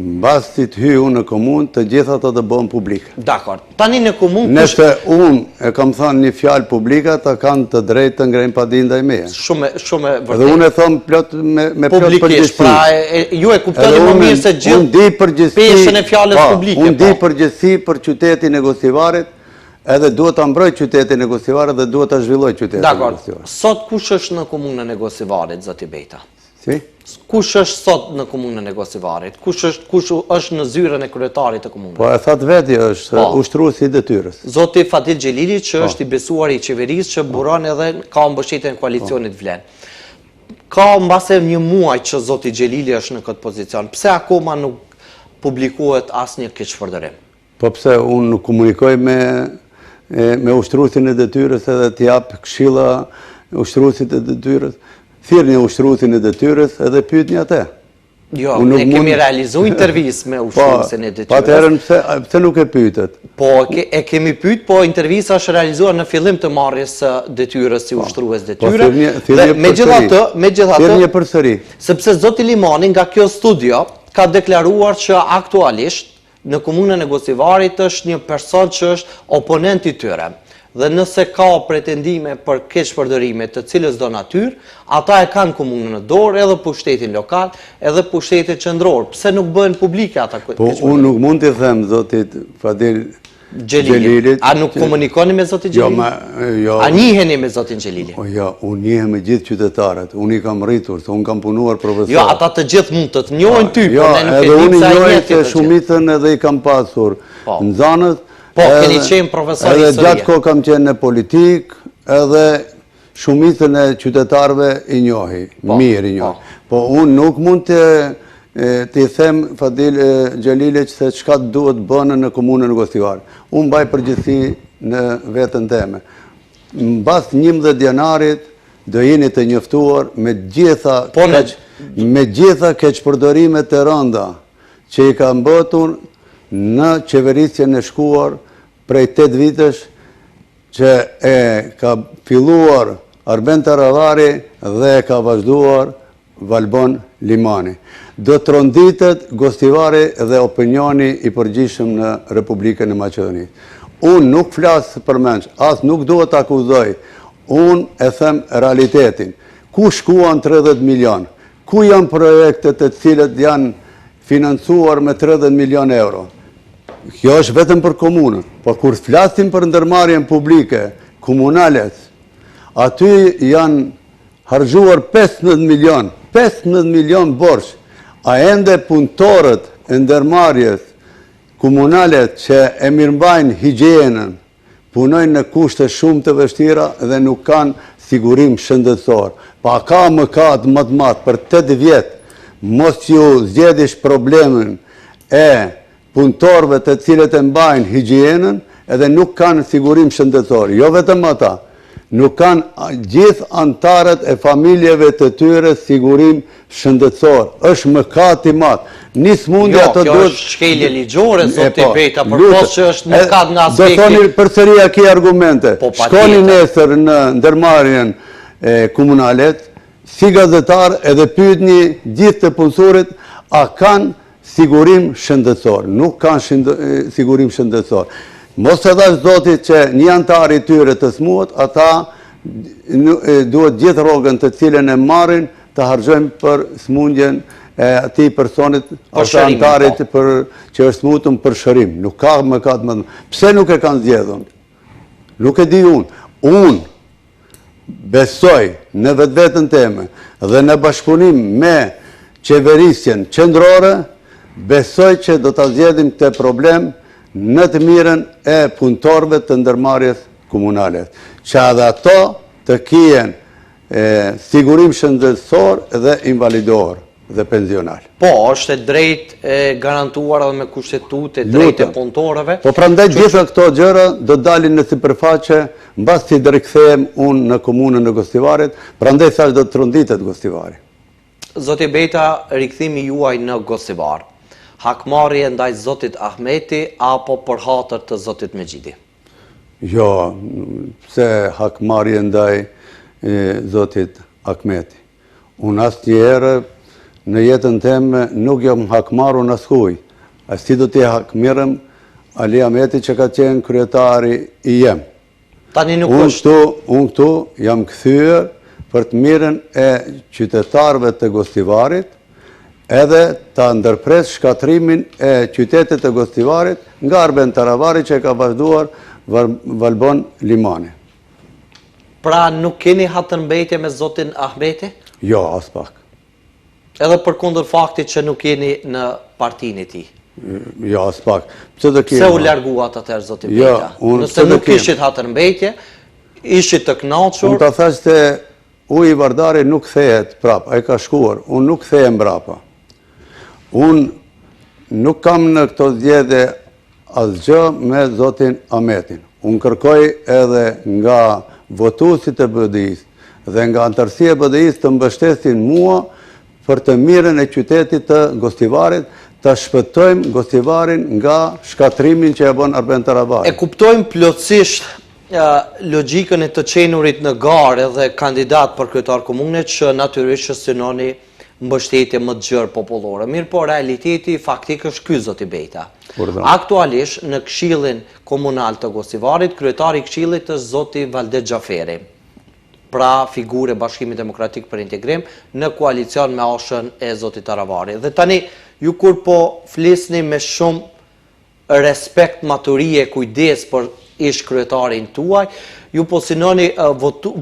Në basë si të hyjë unë në komunë, të gjitha të të bëhen publike. Dakor. Tani në komunë... Nëse unë e kam thënë një fjalë publika, ta kanë të drejtë të ngrejnë pa dinda i meje. Shumë vërtet. Dhe unë e thëmë plot me plot përgjithësi. Pra, ju e kuptoni më mirë se gjithë peshën e fjalës publike. Unë di përgjithësi për qytetin e Gostivarit, edhe duhet të mbroj qytetin e Gostivarit dhe duhet të zhvilloj qytetin e Gostivarit. Dakor. Sot kush është në komunën e Gostivarit, zoti Beta? Si? Kush është sot në komunën e Gostivarit? Kush është në zyrën e kryetarit të komunës? Po e thatë veti është ushtruesi i detyrës. Zoti Fadil Xhelili që është i besuar i qeverisë që buron edhe ka mbështetjen e koalicionit Vlen. Ka mbase një muaj që zoti Xhelili është në këtë pozicion. Pse akoma nuk publikohet asnjë keqpërdorim? Po pse unë nuk komunikoj me ushtruesin e detyrës edhe t'jap këshilla ushtruesit e detyrës? Thirrni ushtruesin e detyrës edhe pyetni atë. Jo, ne kemi realizuar intervistë me ushtruesin e detyrës. Po atëherën pse nuk e pyetet? Po e kemi pyet, po intervista është realizuar në fillim të marrjes së detyrës si ushtrues detyre. Dhe megjithatë, përsëri. Sepse zoti Limani nga kjo studio ka deklaruar që aktualisht në komunën e Gostivarit është një person që është oponent i tyre. Dhe nëse ka pretendime për keqpërdorime të cilës do natyrë, ata e kanë komunën në dorë, edhe pushtetin lokal, edhe pushtetin qendror. Pse nuk bëhen publike ata keqpërdorime? Po unë nuk mund t'i them zotit Fadil Xhelilit. A nuk komunikoni me zotin Xhelili? Jo. A njiheni me zotin Xhelili? Jo, unë njihem me gjithë qytetarët. Unë i kam rritur, se unë kam punuar profesor. Jo, ata të gjithë mund të të njohin ty, por ne nuk e dim sa i njeh të shumicën edhe i kam pasur në zanët. Po, keni qenë profesor historie. Edhe gjatë kohë kam qenë në politikë, edhe shumicën e qytetarëve i njohi, mirë i njohi. Po unë nuk mund t'i them Fadil Xhelilit se çka duhet bënë në komunën e Gostivarit. Unë mbaj përgjegjësi në veten time. Mbas 11 janarit do jeni të njoftuar me gjitha keqpërdorimet e rënda që i ka mbetur në qeverisjen e shkuar prej 8 vitesh që e ka filluar Arben Taravari dhe e ka vazhduar Valbon Limani. Do të ronditet Gostivari dhe opinioni i përgjithshëm në Republikën e Maqedonisë. unë nuk flasë për menç, as nuk duhet të akuzoj, unë e them realitetin. Ku shkuan 30 milion? Ku janë projekte të cilët janë financuar me 30 milion euro? Kjo është vetëm për komunën, por kur flasim për ndërmarrjen publike, komunales, aty janë harxuar 15 milion borx, a ende punëtorët e ndërmarrjes komunale që e mirëmbajnë higjienën, punojnë në kushte shumë të vështira dhe nuk kanë sigurim shëndetësor. Pa ka mëkat më të madh për 8 vjet, mos ju zgjidhish problemin e punëtorëve të cilët e mbajnë higjienën edhe nuk kanë sigurim shëndetësor. Jo vetëm ata, nuk kanë gjithë antarët e familjeve të tyre sigurim shëndetësor. Është mëkat i madh. Një smundje ato kjo është shkelje ligjore, zoti Beta, për posë që është mëkat nga aspekti. Do thoni përsëri ki argumente. Shkoni nesër në ndërmarrjen komunalet, si gazetar edhe pyetni gjithë të punësorit a kanë sigurim shëndetësor. Nuk kanë sigurim shëndetësor. Mos e dhash zotit që një antar i tyre të smuhet, ata duhet gjithë rrogën të cilën e marrin të harxojmë për smundjen e atij personit ose antarit që është smutën për shërim. Nuk ka mëkat më. Pse nuk e kanë zgjedhur? Nuk e di unë. Unë besoj në vetveten time dhe në bashkëpunim me qeverisjen qendrore, besoj që do ta zgjedhim këtë problem në të mirën e punëtorëve të ndërmarrjes komunale, që edhe ato të kijen sigurim shëndetësor dhe invalidor dhe pensional. Po, është e drejt garantuar edhe me kushtetut e drejt e punëtorëve. Po prandaj gjitha këto gjëra do dalin në sipërfaqe mbas që do rikthehem unë në komunën e Gostivarit, prandaj thash do të tronditet Gostivari. Zoti Beta, rikthimi juaj në Gostivar. Hakmarrje ndaj zotit Ahmeti apo për hatër të zotit Mexhidi? Jo, pse hakmarrje ndaj zotit Ahmeti. Unë asnjëherë në jetën time nuk jam hakmarrur askuj. As si do t'i hakmirëm Ali Ahmeti që ka qenë kryetari i jem. Tani nuk është. Unë këtu jam kthyer për të mirën e qytetarëve të Gostivarit, edhe ta ndërpres shkatrimin e qytetit të Gostivarit nga Arben Taravari që e ka vazhduar Valbon Limani. Pra nuk keni hatërmbetje me zotin Ahmeti? Jo, as pak. Edhe përkundër faktit që nuk jeni në partinë e tij? Jo, as pak. Pse u larguat atëherë zoti Beta? Nëse nuk kishit hatërmbetje, ishit të kënaqur? Unë ta thash se uji i Vardarit nuk kthehet prap, ai ka shkuar, unë nuk kthehem mbrapa. Unë nuk kam në këto zgjedhje asgjë me zotin Ahmetin. Unë kërkoj edhe nga votuesit e BDI-s dhe nga antarësia e BDI-s të mbështesin mua për të mirën e qytetit të Gostivarit, të shpëtojmë Gostivarin nga shkatrimin që e bën Arben Taravari. E kuptojmë plotësisht logjikën e të qenurit në garë dhe kandidat për kryetar komune që natyrisht synoni mbështetje më të gjerë popullore. Mirë po, realiteti faktik është ky zoti Beta. Aktualisht në Këshillin Komunal të Gostivarit, kryetari i këshillit është zoti Valdet Xhaferi, pra figure Bashkimit Demokratik për Integrim në koalicion me anshën e zotit Taravari. Dhe tani, ju kur po flisni me shumë respekt, maturie, kujdes për ish kryetarin tuaj, ju po synoni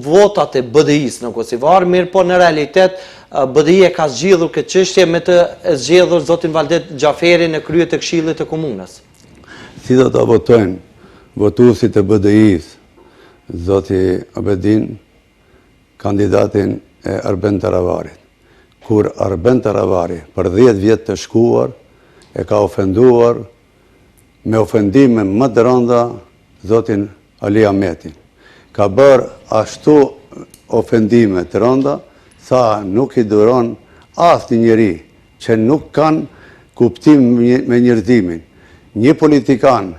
votat e BDI-s në Gostivar, mirë po në realitet BDI e ka zgjidhur këtë çështje me të zgjedhur zotin Valdet Xhaferi në krye të Këshillit të Komunës. Si do ta votojnë votuesit e BDI-s zoti Abedin kandidatin e Arben Taravarit, kur Arben Taravari për 10 vjet të shkuar e ka ofenduar me ofendime më të rënda zotin Ali Ahmetin. Ka bërë ashtu ofendime të rënda sa nuk i duron asnjë njeri që nuk kanë kuptim me njerëzimin. Një politikan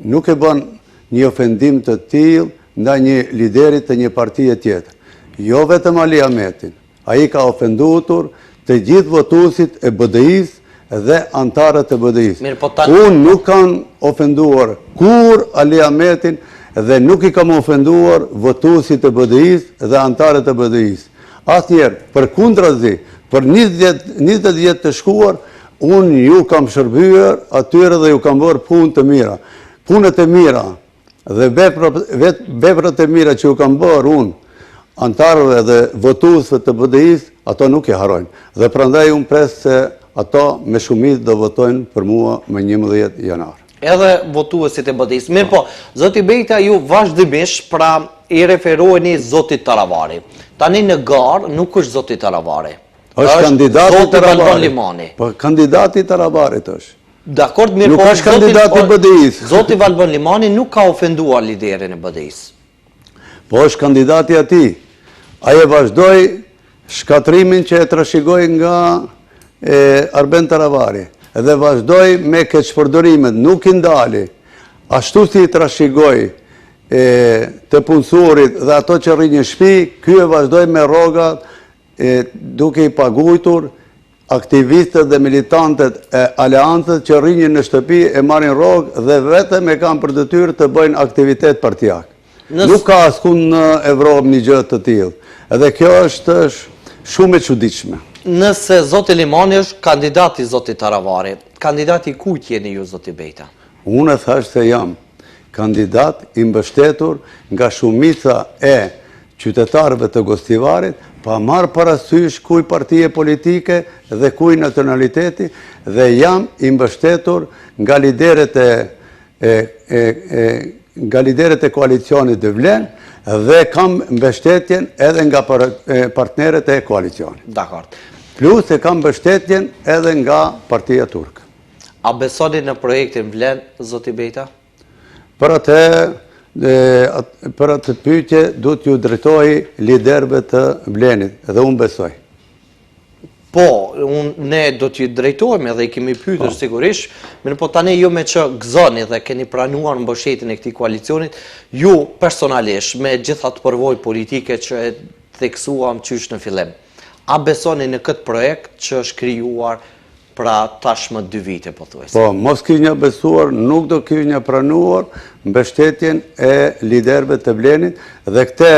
nuk e bën një ofendim të tillë ndaj një liderit të një partie tjetër. Jo vetëm Ali Ahmetin, ai ka ofenduar të gjithë votuesit e BDI-s dhe antarët e BDI-s. Mirë, po Unë nuk kam ofenduar kur Ali Ahmetin dhe nuk i kam ofenduar votuesit e BDI-s dhe antarët e BDI-s. Asnjëherë, për kundrazi, për 20 vjet të shkuar, unë ju kam shërbyer atyre dhe ju kam bërë punë të mira. Punët e mira dhe veprat e mira që ju kam bërë unë, antarëve dhe votuesve të BDI-s, ato nuk i harojnë. Dhe prandaj unë pres se ato me shumicë do votojnë për mua me 11 janar. Edhe votuesit e BDI-s. Mirë po, zoti Bejta, ju vazhdimisht pra i referoheni zotit Taravari. Tani në garë nuk është zoti Taravari. Është kandidati zoti Valbon Taravari. Limani. Po kandidati Taravarit është. Dakord, mirë Nuk po. është kandidati BDI-s. Zoti Valbon Limani nuk ka ofenduar liderin e BDI-s. Po është kandidati ati. Aje vazhdoj shkatrimin që e trashëgoi nga Arben Taravari. Edhe vazhdoj me keqpërdorimet, nuk i ndali. Ashtu si i trashëgoi të punësurit dhe ato që rrinë në shtëpi, ky e vazhdoj me rrogat duke i pagujtur aktivistët dhe militantët e aleancët që rrinë në shtëpi e marrin rrogë dhe vetëm e kanë për detyrë të bëjnë aktivitet partijak. Nuk ka askund në Evropë një gjë të tillë. Edhe kjo është shumë e çuditshme. Nëse zoti Limani është kandidati zoti Taravari, kandidati kujt jeni ju zoti Bejta? Unë thash se jam kandidat i mbështetur nga shumica e qytetarëve të Gostivarit, pa marrë parasysh kuj partije politike dhe kuj nacionaliteti, dhe jam i mbështetur nga lideret e koalicionit të Vlen dhe kam mbështetjen edhe nga partneret e koalicionit. Dakord. Plus e kam mbështetjen edhe nga partia turke. A besoni në projektin Vlen, zoti Bejta? Për atë pyetje du t'ju drejtoj liderëve të Vlenit, dhe unë besoj. Po, ne do t'ju drejtojmë edhe i kemi pyetur sigurisht, mirë po tani ju me që gëzoni dhe keni pranuar mbështetjen e këtij koalicionit, ju personalisht me gjitha të përvojë politike që e theksuam qysh në fillim. A besoni në këtë projekt që është krijuar pra tashmë 2 vite po thuajse? Po, mos kishnja besuar, nuk do kishnja pranuar mbështetjen e liderëve të Vlenit dhe këtë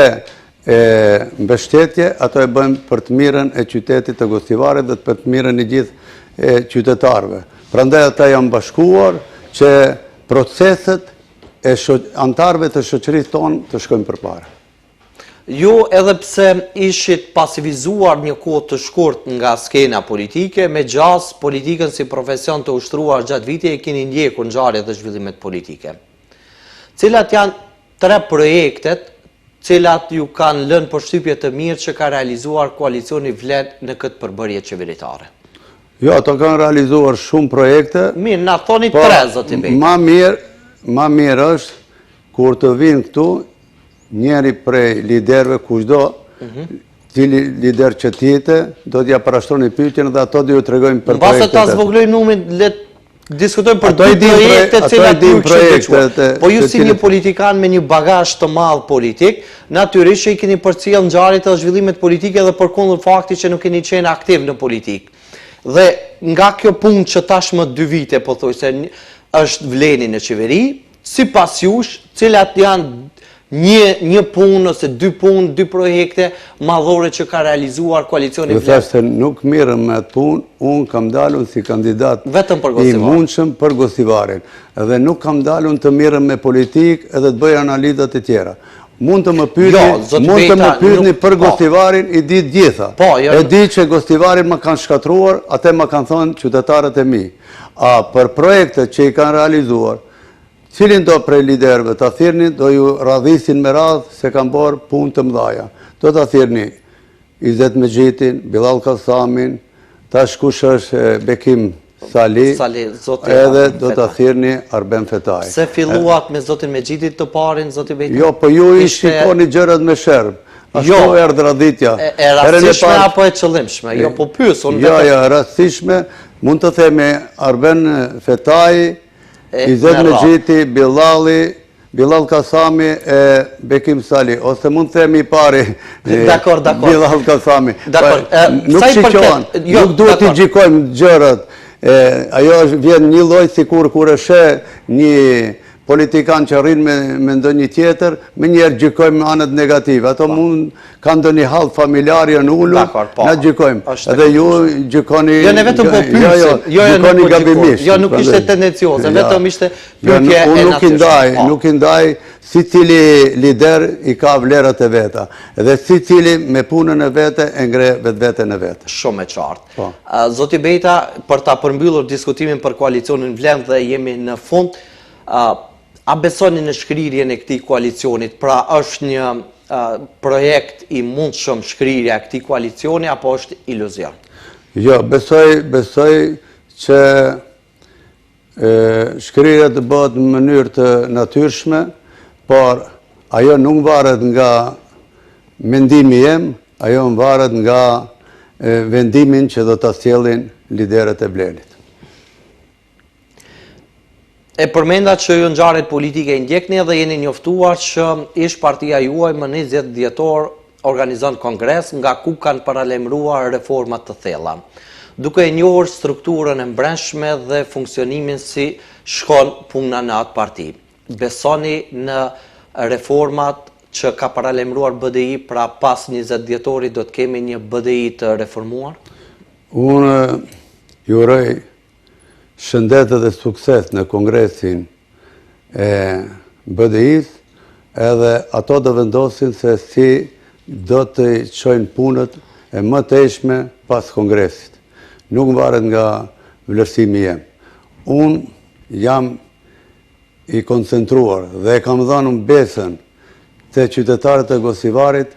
mbështetje ato e bëjmë për të mirën e qytetit të Gostivarit dhe për të mirën e gjithë qytetarëve. Prandaj ata janë bashkuar që proceset e antarëve të shoqërisë tonë të shkojnë përpara. Ju edhe pse ishit pasivizuar një kohë të shkurt nga skena politike, me gjas politikën si profesion të ushtruar gjatë vite e keni ndjekur ngjarjet dhe zhvillimet politike. Cilat janë 3 projektet cilat ju kanë lënë përshtypje të mirë që ka realizuar koalicioni Vlen në këtë përbërje qeveritare? Jo, ato kanë realizuar shumë projekte. Mirë, na thoni 3 zoti Bejta. Ma mirë është kur të vinë këtu njeri prej liderve kushdo, cili lider që tjetë, do t'ja parashtroni pyetjen dhe ato do ju tregojmë për projektet. Mbase ta zvogloj numin, le diskutojmë për 2 projekte cilat ju kështu. Po ju si një politikan me një bagazh të madh politik, natyrisht që i keni përcjell ngjarjet e zhvillimet politike dhe përkundër faktit që nuk keni qenë aktiv në politikë. Dhe nga kjo punë që tashmë 2 vite po thoj se është Vleni në qeveri, sipas jush, cilat janë një punë ose 2 punë, 2 projekte madhore që ka realizuar koalicioni Vlen? Dhe thashtë se nuk mirëm me atë punë, unë kam dalun si kandidat i mundshëm për Gostivarin. Dhe nuk kam dalun të mirëm me politikë edhe të bëj analizat e tjera. Mund të më pyetni për Gostivarin, i di gjitha. E di që Gostivarin më kanë shkatruar, atë më kanë thonë qytetarët e mi. A për projekte që i kanë realizuar, cilin do prej liderëve të thirrni, do ju radhisin me radhë se kanë bërë punë të mëdhaja. Do të thirrni Izet Mexhitin, Bilal Kasamin, tash kush është Bekim Sali, edhe do të thirrni Arben Fetaj. Se filluat me zotin Mexhitit të parin, zoti Bejta? Jo, po ju i shikoni gjërat me shërb. Ashtu erdhë radhitja. E rastishme apo e qëllimshme? Jo, po pyes. Jo, rastishme. Mund të themi Arben Fetaj, Izet Mexhiti, Bilal Kasami e Bekim Sali, ose mund të themi pari Bilal Kasami. Nuk shikohen, nuk duhet t'i gjikojmë gjërat Ajo vjen një lloj sikur kur e sheh një politikan që rrin me ndonjë tjetër, me njerë gjykojmë me anët negative. Ato mund kanë ndonjë hall familjar janë ulur, na gjykojmë. Edhe ju gjykoni... Jo, ne vetëm po pyesim, gjykoni gabimisht. Jo, nuk ishte tendencioze, vetëm ishte pyetje e natyrshme. Nuk i ndaj, si cili lider i ka vlerat e veta, edhe si cili me punën e vete e ngre vetveten e vete. Shumë e qartë. Zoti Bejta, për ta përmbyllur diskutimin për koalicionin Vlen dhe jemi në fund, a besoni në shkrirjen e këtij koalicionit? Pra është një projekt i mundshëm shkrirja e këtij koalicioni apo është iluzion? Jo, besoj që shkrirja të bëhet në mënyrë të natyrshme, por ajo nuk varet nga mendimi jem, ajo varet nga vendimin që do ta sjellin liderët e Vlenit. E përmenda që ju ngjarjet politike i ndjekni dhe jeni njoftuar që ish partia juaj më 20 dhjetor organizon kongres nga ku kanë paralajmëruar reformat të thella. Duke e njohur strukturën e brendshme dhe funksionimin si shkon puna në atë parti. Besoni në reformat që ka paralajmëruar BDI, pra pas 20 dhjetorit do të kemi një BDI të reformuar? Unë ju uroj shëndetë dhe sukses në kongresin e BDI-s, edhe ato do vendosin se si do të çojnë punët e më teshme pas kongresit. Nuk varet nga vlerësimi jem. Unë jam i koncentruar dhe kam dhënë besën te qytetarët e Gosivarit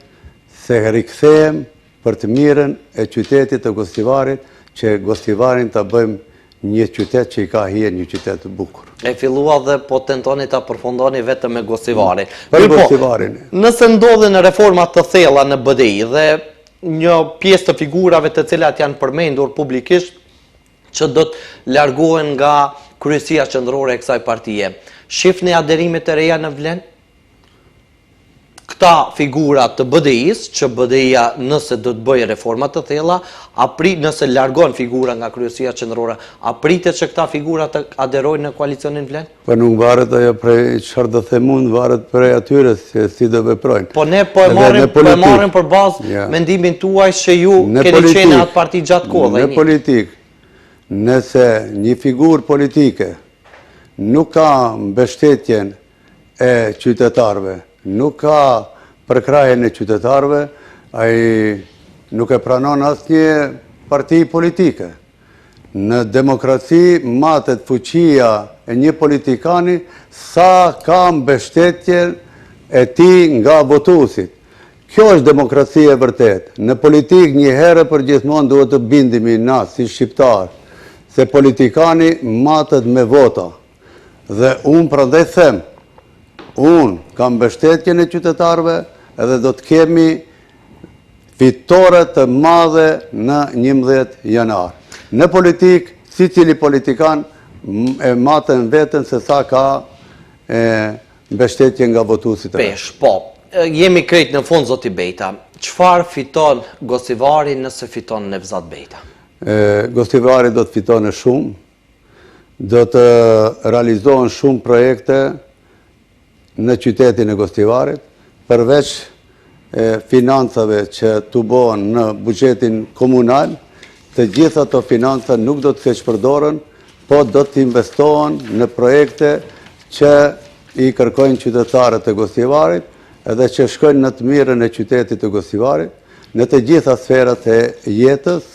se rikthehem për të mirën e qytetit të Gosivarit, që Gosivarin ta bëjmë një qytet që i ka hije një qytet të bukur. E fillua dhe po tentoni ta përfundoni vetëm me Gosivarin. Për Gosivarin. Nëse ndodhen reformat të thella në BDI dhe një pjesë të figurave të cilat janë përmendur publikisht që do të largohen nga kryesia qendrore e kësaj partie, shihni aderime të reja në Vlen? Këta figura të BDI-s, që BDI-ja nëse do të bëjë reforma të thella, nëse largon figura nga kryesia qendrore, a pritet që këta figura të aderojnë në koalicionin Vlen? Po nuk varet ajo prej çfarë do them unë, varet prej atyre se si do veprojnë. Po ne po e marrim për bazë mendimin tuaj që ju keni qenë atë parti gjatë kohë. Në politik, nëse një figurë politike nuk ka mbështetjen e qytetarëve, nuk ka përkrajen e qytetarëve, ai nuk e pranon asnjë parti politike. Në demokraci matet fuqia e një politikani sa ka mbështetjen e tij nga votuesit. Kjo është demokracia e vërtet. Në politik një herë për gjithmonë duhet të bindemi na si shqiptar se politikani matet me vota. Dhe unë prandaj them, unë kam mbështetjen e qytetarëve edhe do të kemi fitore të madhe në 11 janar. Në politik, si cili politikan e matën veten se sa ka mbështetje nga votuesit e vet. Pesh, po. Jemi krejt në fund, zoti Bejta. Çfarë fiton Gosivari nëse fiton Nevzat Bejta? Gosivari do të fitone shumë, do të realizohen shumë projekte në qytetin e Gosivarit, përveç financave që të bëhen në buxhetin komunal, të gjitha ato financa nuk do të keqpërdoren, po do të investohen në projekte që i kërkojnë qytetarët e Gosivarit, edhe që shkojnë në të mirën e qytetit të Gosivarit, në të gjitha sferat e jetës,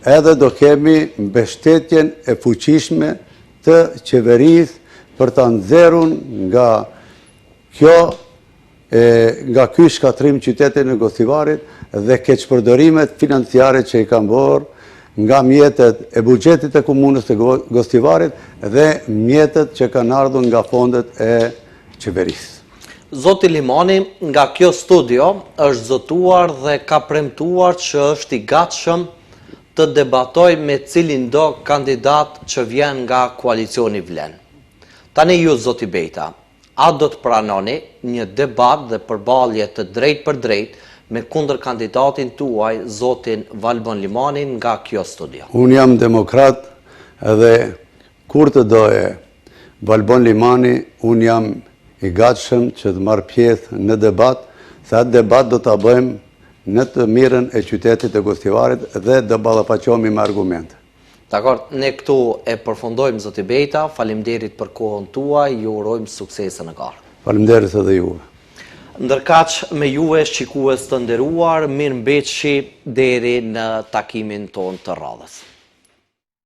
edhe do kemi mbështetjen e fuqishme të qeverisë për ta nxjerrur nga ky shkatrim qytetin e Gosivarit dhe keqpërdorimet financiare që i kanë bërë nga mjetet e buxhetit e komunës të Gosivarit dhe mjetet që kanë ardhur nga fondet e qeverisë. Zoti Limani, nga kjo studio është zotuar dhe ka premtuar që është i gatshëm të debatoj me cilin do kandidat që vjen nga koalicioni Vlen. Tani ju, zoti Bejta, a do të pranoni një debat dhe përballje të drejt për drejt me kundër kandidatin tuaj, zotin Valbon Limanin, nga kjo studio? Unë jam demokrat Edhe kur të doje Valbon Limani, unë jam i gatshëm që të marrë pjesë në debat, se atë debat do të bëjmë në të mirën e qytetit e Gostivarit dhe do ballafaqohemi me argumente. Dakor, ne këtu e përfundojmë zoti Bejta, faleminderit për kohën tuaj, ju urojmë suksese në garë. Faleminderit edhe juve. Ndërkaq me juve shikues të nderuar, mirëmbëjtje deri në takimin ton të radhës.